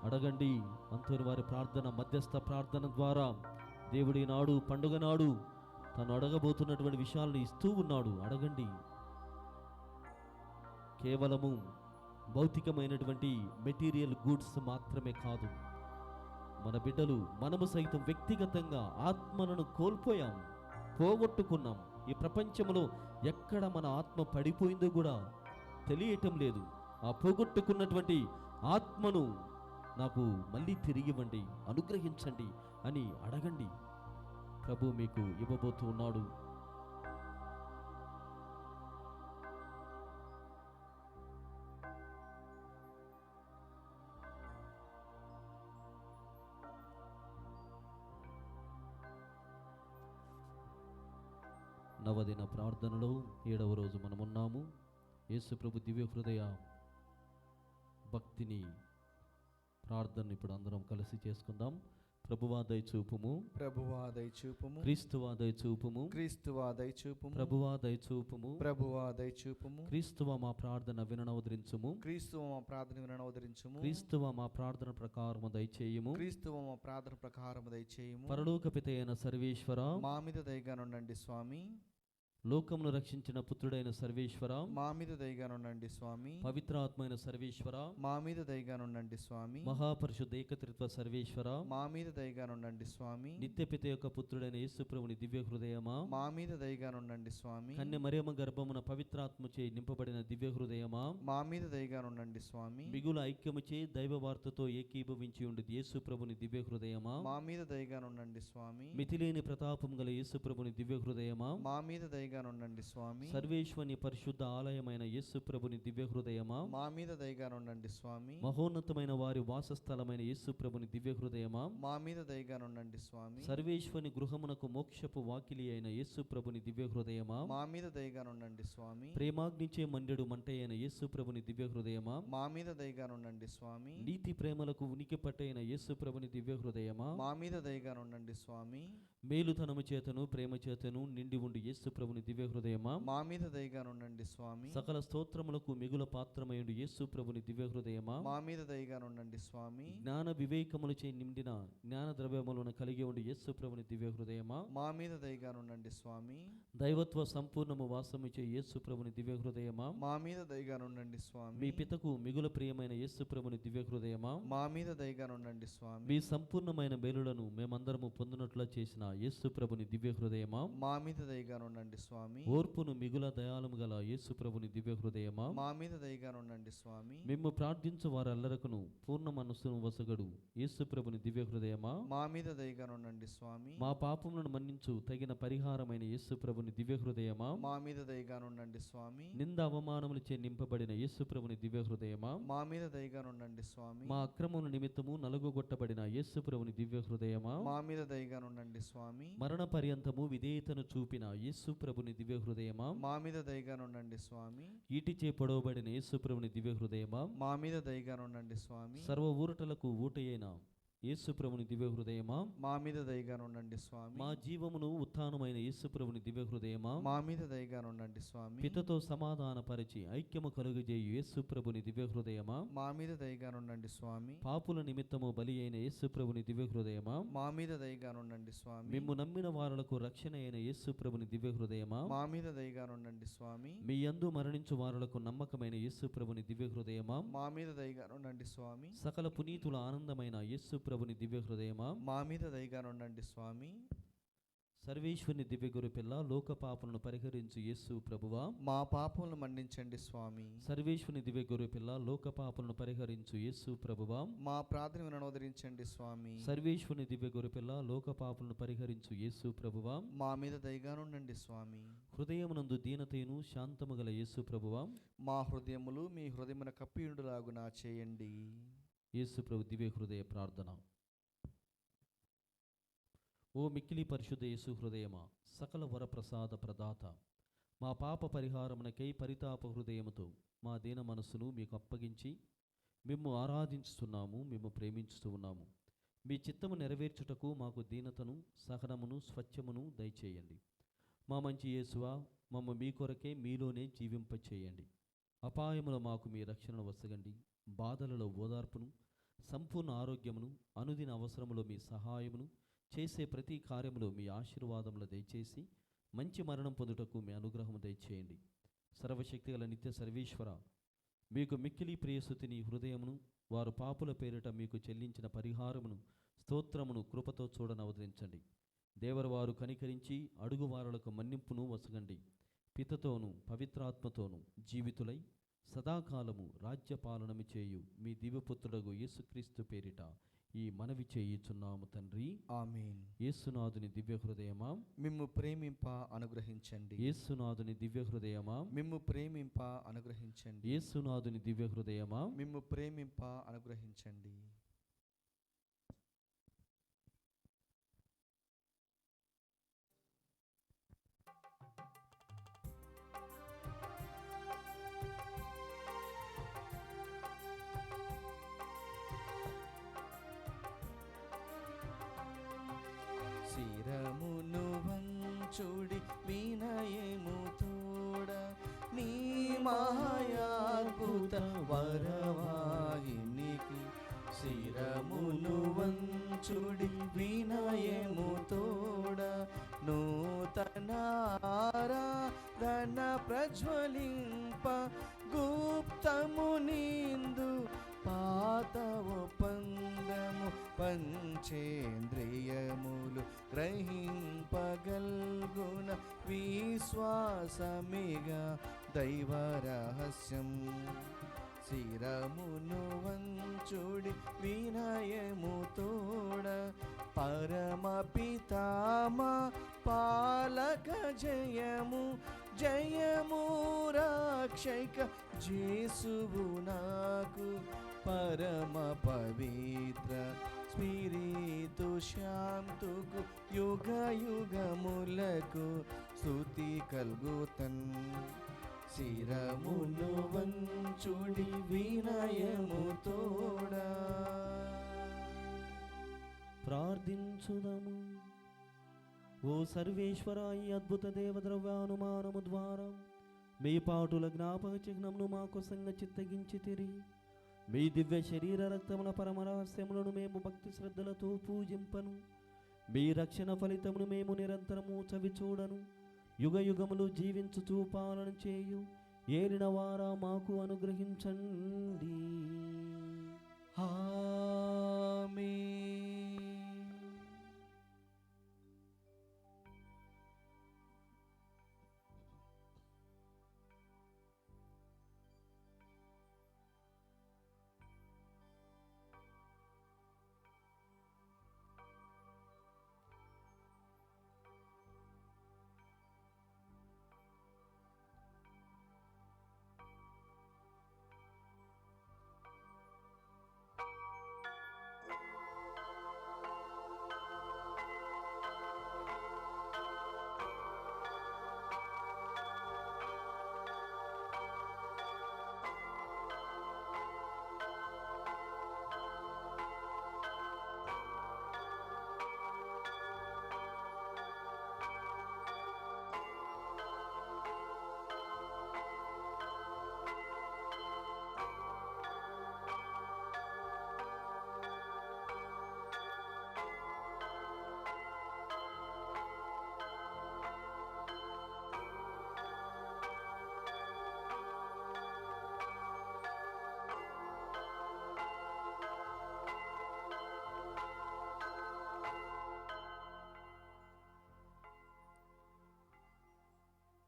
అడగండి. అంతోని వారి ప్రార్థన, మధ్యస్థ ప్రార్థన ద్వారా దేవుడి నాడు, పండుగ నాడు తను అడగబోతున్నటువంటి విషయాలను ఇస్తూ ఉన్నాడు. అడగండి. కేవలము భౌతికమైనటువంటి మెటీరియల్ గూడ్స్ మాత్రమే కాదు, మన బిడ్డలు, మనము సైతం వ్యక్తిగతంగా ఆత్మలను కోల్పోయాం, పోగొట్టుకున్నాం. ఈ ప్రపంచంలో ఎక్కడ మన ఆత్మ పడిపోయిందో కూడా తెలియటం లేదు. ఆ పోగొట్టుకున్నటువంటి ఆత్మను నాకు మళ్ళీ తిరిగివ్వండి, అనుగ్రహించండి అని అడగండి. ప్రభు మీకు ఇవ్వబోతూ ఉన్నాడు. నవదిన ప్రార్థనలో 7వ రోజు మనమున్నాము. యేసు ప్రభు దివ్య హృదయ భక్తిని ప్రార్థన ఇప్పుడు అందరం కలిసి చేసుకుందాం. ప్రభువా దయచూపుము, ప్రభువా దయచూపుము, క్రీస్తువా దయచూపుము, క్రీస్తువా దయచూపుము, ప్రభువా దయచూపుము, ప్రభువా దయచూపుము, క్రీస్తువా మా ప్రార్థన విననవదరించుము, క్రీస్తువ మా ప్రార్థన వినవదరించుము, క్రీస్తువా మా ప్రార్థన ప్రకారము దయచేయుము, క్రీస్తువ మా ప్రార్థన ప్రకారం దయచేయుము. పరలోక పితయైన సర్వేశ్వర, మా మీద దయగా నుండండి స్వామి. లోకమును రక్షించిన పుత్రుడైన సర్వేశ్వర, మా మీద దయగా నుండండి స్వామి. పవిత్రాత్మైన సర్వేశ్వర, మా మీద దయగా నుండండి స్వామి. మహాపరిశుద్ధ ఏకత్రిత్వ సర్వేశ్వర, మా మీద దయగా నుండండి స్వామి. నిత్యపిత యొక్క పుత్రుడైన యేసు ప్రభుని దివ్య హృదయమా, మా మీద దయగా నుండండి స్వామి. కన్య మరియమ్మ గర్భమున పవిత్రాత్మచే నింపబడిన దివ్య హృదయమా, మా మీద దయగా నుండండి స్వామి. మిగుల ఐక్యముచే దైవ వార్తతో ఏకీభవించి ఉండి యేసు ప్రభుని దివ్య హృదయమా, మా మీద దయగా నుండండి స్వామి. మితిలేని ప్రతాపం గల యేసు ప్రభుని దివ్య హృదయమా, మా మీద దయగా దయగానుండండి స్వామి. సర్వేశ్వని పరిశుద్ధ ఆలయమైన యేసు ప్రభుని దివ్య హృదయమా, మా మీద దయగానుండండి స్వామి. మహోన్నతమైన వారి వాసస్థలమైన యేసు ప్రభుని దివ్య హృదయమా, మా మీద దయగానుండండి స్వామి. సర్వేశ్వని గృహమునకు మోక్షపు వాకిలి అయిన యేసు ప్రభుని దివ్య హృదయమా, మా మీద దయగానుండండి స్వామి. ప్రేమాగ్నిచే మండెడు మంట అయిన యేసు ప్రభుని దివ్య హృదయమా, మా మీద దయగానుండండి స్వామి. నీతి ప్రేమలకు ఉనికి పట్టైన యేసు ప్రభుని దివ్య హృదయమా, మా మీద దయగానుండండి స్వామి. మేలుతనము చేతను ప్రేమ చేతను నిండి ఉండి యేసు ప్రభుని దివ్య హృదయమా, మా మీద దయగానుండండి స్వామి. సకల స్తోత్రములకు మిగుల పాత్రమయుడు యేసు ప్రభుని దివ్య హృదయమా, మా మీద దయగానుండండి స్వామి. జ్ఞాన వివేకములచే నిండిన జ్ఞాన ద్రవ్యములను కలిగి ఉండి యేసు ప్రభుని దివ్య హృదయమా, మా మీద దయగానుండండి స్వామి. దైవత్వ సంపూర్ణము వాసముచే యేసు ప్రభుని దివ్య హృదయమా, మా మీద దయగానుండండి స్వామి. మీ పితకు మిగుల ప్రియమైన యేసు ప్రభుని దివ్య హృదయమా, మా మీద దయగానుండండి స్వామి. మీ సంపూర్ణమైన మేలులను మేమందరము పొందినట్లుగా చేసిన యేసు ప్రభుని దివ్య హృదయమా, మా మీద దయగానుండండి స్వామి. ఓర్పును మిగుల దయాళము గల యేసు ప్రభుని దివ్య హృదయమా, మా మీద దయగానుండండి స్వామి. మిమ్ము ప్రార్థించు వారెల్లరకును పూర్ణ మనస్సును వసగడు యేసు ప్రభుని దివ్య హృదయమా, మా మీద దయగానుండండి స్వామి. మా పాపములను మన్నించు తగిన పరిహారమైన యేసు ప్రభుని దివ్య హృదయమా, మా మీద దయగానుండండి స్వామి. నింద అవమానములచే నింపబడిన యేసు ప్రభుని దివ్య హృదయమా, మా మీద దయగానుండండి స్వామి. మా అక్రమముల నిమిత్తము నలుగుగొట్టబడిన యేసు ప్రభుని దివ్య హృదయమా, మా మీద దయగానుండండి స్వామి. మరణ పర్యంతము విధేయతను చూపిన యేసు ప్రభుని దివ్య హృదయమా, మా మీద దయగానుండండి స్వామి. ఈటిచే పొడవబడిన యేసు ప్రభుని దివ్య హృదయమా, మా మీద దయగానుండండి స్వామి. సర్వ ఊరటలకు ఊటయైన యేసు ప్రభుని దివ్య హృదయమా, మా మీద దయగానుండండి స్వామి. మా జీవమును ఉత్థానమైన యేసు ప్రభుని దివ్య హృదయమా, మా మీద దయగానుండండి స్వామి. పితతో సమాధానపరిచి ఐక్యము కలుగజేయు యేసు ప్రభుని దివ్య హృదయమా, మా మీద దయగానుండండి స్వామి. పాపుల నిమిత్తము బలి అయిన యేసు ప్రభుని దివ్య హృదయమా, మా మీద దయగానుండండి స్వామి. మిమ్ము నమ్మిన వారులకు రక్షణ అయిన యేసు ప్రభుని దివ్య హృదయమా, మా మీద దయగానుండండి స్వామి. మీ యందు మరణించు వారులకు నమ్మకమైన యేసు ప్రభుని దివ్య హృదయమా, మా మీద దయగానుండండి స్వామి. సకల పునీతుల ఆనందమైన యేసు ప్రభుని దివ్య హృదయమా, మా మీద దయగానుండండి స్వామి. సర్వేశ్వరుని దివ్య గురు పిల్ల లోక పాపలను పరిహరించు యేసు ప్రభువా, మా పాపములను మన్నించండి స్వామి. సర్వేశ్వరుని దివ్య గురు పిల్ల లోక పాపలను పరిహరించు యేసు ప్రభువా, మా ప్రార్థన వినోదరించండి స్వామి. సర్వేశ్వరుని దివ్య గురు పిల్ల లోక పాపలను పరిహరించు యేసు ప్రభువా, మా మీద దయగానుండండి స్వామి. హృదయమునందు దీనతయును శాంతము గల యేసు ప్రభువా, మా హృదయములు మీ హృదయమున కప్పియుండులాగునా చేయండి. యేసు ప్రభు దివ్య హృదయ ప్రార్థన. ఓ మిక్కిలి పరిశుద్ధ యేసు హృదయమా, సకల వరప్రసాద ప్రదాత, మా పాప పరిహారమునకై పరితాప హృదయముతో మా దీన మనస్సును మీకు అప్పగించి మిమ్ము ఆరాధించుతున్నాము, మిమ్ము ప్రేమించుతూ ఉన్నాము. మీ చిత్తము నెరవేర్చుటకు మాకు దీనతను సహనమును స్వచ్ఛమును దయచేయండి. మా మంచి యేసువా, మమ్మ మీ కొరకే మీలోనే జీవింపచేయండి. అపాయములో మాకు మీ రక్షణను వసగండి. బాధలలో ఓదార్పును, సంపూర్ణ ఆరోగ్యమును, అనుదిన అవసరములో మీ సహాయమును, చేసే ప్రతి కార్యములో మీ ఆశీర్వాదములు దయచేసి మంచి మరణం పొందుటకు మీ అనుగ్రహము దయచేయండి. సర్వశక్తిగల నిత్య సర్వేశ్వర, మీకు మిక్కిలి ప్రియసుతిని హృదయమును, వారు పాపుల పేరిట మీకు చెల్లించిన పరిహారమును, స్తోత్రమును కృపతో చూడనవదరించండి. దేవరవారు కనికరించి అడుగువారులకు మన్నింపును వసగండి. పితతోనూ పవిత్రాత్మతోనూ జీవితులై సదాకాలము రాజ్యపాలనము చేయు మీ దివ్యపుత్రుడగు యేసుక్రీస్తు పేరిట ఈ మనవి చేయుచున్నాము తండ్రి, ఆమేన్. యేసునాథుని దివ్య హృదయమా, మిమ్ము ప్రేమింప అనుగ్రహించండి. యేసునాథుని దివ్య హృదయమా, మిమ్ము ప్రేమింప అనుగ్రహించండి. యేసునాథుని దివ్య హృదయమా, మిమ్ము ప్రేమింప అనుగ్రహించండి. శిరమును వంచుడి వినయము తోడ నీ మాయాద్భుత వరవాహినికి. శిరమును వంచుడి వినయము తోడ నూతన ఆరాధన ప్రజ్వలింప గుప్తము నిందు పాత ఒప్పందము పంచేంద్రియములు గ్రహింపగల్గున విశ్వాసమిగా దైవ రహస్యం. శిరమును వంచుడి వినయము తోడ పరమ పితామ పాలక జయము రక్షైక జేసువు నాకు పరమ పవిత్ర స్పిరితు శాంతుకు యుగ యుగములకు స్తుతి కల్గుతన్ శిరమును వంచుడి వినయము తోడా. ప్రార్థించుదము. ఓ సర్వేశ్వర, ఈ అద్భుత దేవద్రవ్యానుమానము ద్వారా మీ పాటుల జ్ఞాపక చిహ్నమును మాకు సంగచిత్తగించి తిరిగి మీ దివ్య శరీర రక్తముల పరమరహస్యములను మేము భక్తి శ్రద్ధలతో పూజింపను. మీ రక్షణ ఫలితమును మేము నిరంతరము చవి చూడను. యుగ యుగములు జీవించుచూ పాలన చేయు ఏలిన వారా మాకు అనుగ్రహించండి. ఆమేన్.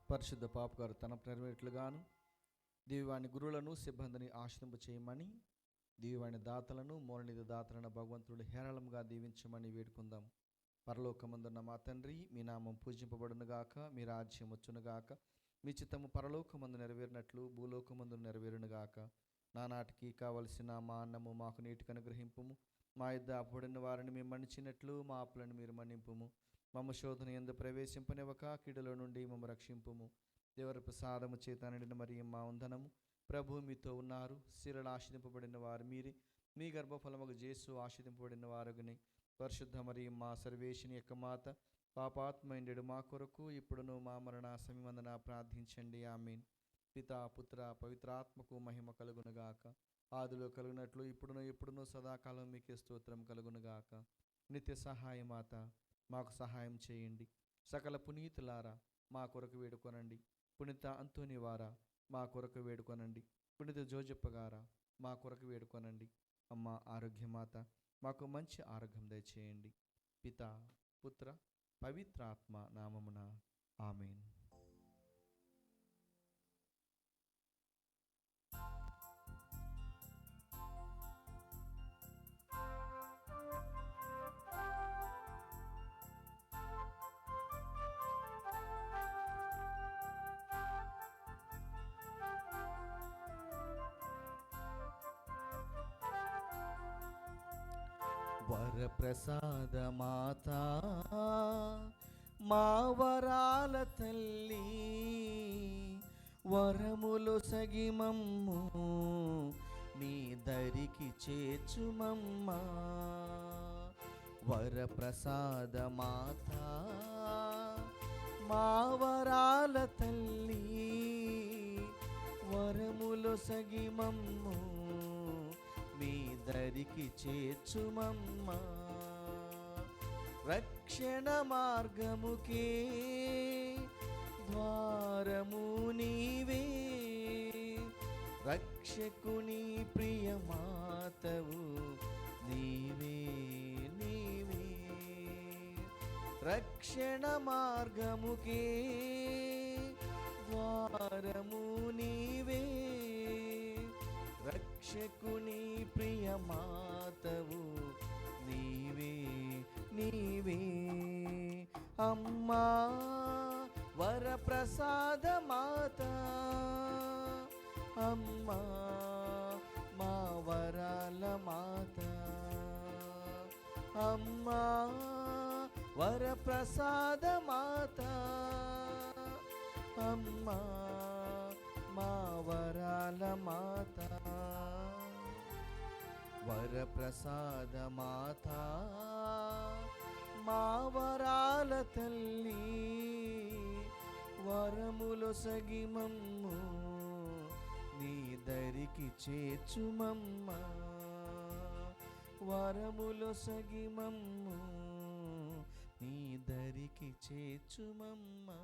పరిశుద్ధ పాప గారు తన నెరవేట్లుగాను దివ్యవాణి గురువులను సిబ్బందిని ఆశ్రయింప చేయమని, దివ్యవాణి దాతలను మూలనిధి దాతలను భగవంతుడు హేరళంగా దీవించమని వేడుకుందాం. పరలోకమందున్న మా తండ్రి, మీ నామం పూజింపబడునుగాక, మీ రాజ్యం వచ్చునుగాక, మీ చిత్తము పరలోకమందు నెరవేరినట్లు భూలోకమందు నెరవేరునుగాక. నానాటికి కావలసిన మా అన్నము మాకు నీటికి అనుగ్రహింపుము. మా యుద్ధ అప్పుడిన వారిని మేము మన్నించినట్లు మా అప్పులను మీరు మన్నింపుము. మమ్మ శోధన యందు ప్రవేశింపనివ్వక కీడులో నుండి మమ్మ రక్షింపుము. దేవర ప్రసాదము చేత నిండిన మరియు మా వందనము. ప్రభు మీతో ఉన్నారు. స్త్రీలలో ఆశీర్వదింపబడిన వారు మీరే, మీ గర్భఫలముకు యేసు ఆశీర్వదింపబడిన వారుగని. పరిశుద్ధ మరియు మా సర్వేశుని యొక్క మాత, పాపాత్మైండెడు మా కొరకు ఇప్పుడును మా మరణ సమయమందున ప్రార్థించండి. ఆమేన్. పితా పుత్ర పవిత్రాత్మకు మహిమ కలుగునుగాక. ఆదిలో కలుగునట్లు ఇప్పుడును ఎప్పుడును సదాకాలం మీకే స్తోత్రం కలుగునుగాక. నిత్య సహాయ మాత, మాకు సహాయం చేయండి. సకల పునీతులారా, మా కొరకు వేడుకొనండి. పునీత అంతోని వారా, మా కొరకు వేడుకొనండి. పునీత జోజప్ప గారా, మా కొరకు వేడుకొనండి. అమ్మ ఆరోగ్యమాత, మాకు మంచి ఆరోగ్యం దయచేయండి. పితా పుత్ర పవిత్రాత్మ నామమున ఆమేన్. వరప్రసాద మాతా, మా వరాల తల్లి, వరములు సగిమమ్ము నీ దరికి చేర్చుమమ్మా. వరప్రసాద మాతా, మా వరాల తల్లి, వరములు సగిమమ్ము మీ దరికి చేర్చుమమ్మా. రక్షణ మార్గముకే ద్వారము నీవే, రక్షకుని ప్రియమాతవు నీవే నీవే. రక్షణ మార్గముకే ద్వారము నీవే, రక్షకుని ప్రియమాతవు నీవే నీవే. అమ్మా వరప్రసాద మాత, అమ్మా మా వరాల మాత, అమ్మా వరప్రసాద మాత, అమ్మా మా వరాల మాత, వరప్రసాద మాత, మా వరాల తల్లి, వరములొసగి మమ్ము నీ దరికి చేర్చుమమ్మా, వరములొసగి మమ్ము నీ దరికి చేర్చుమమ్మా.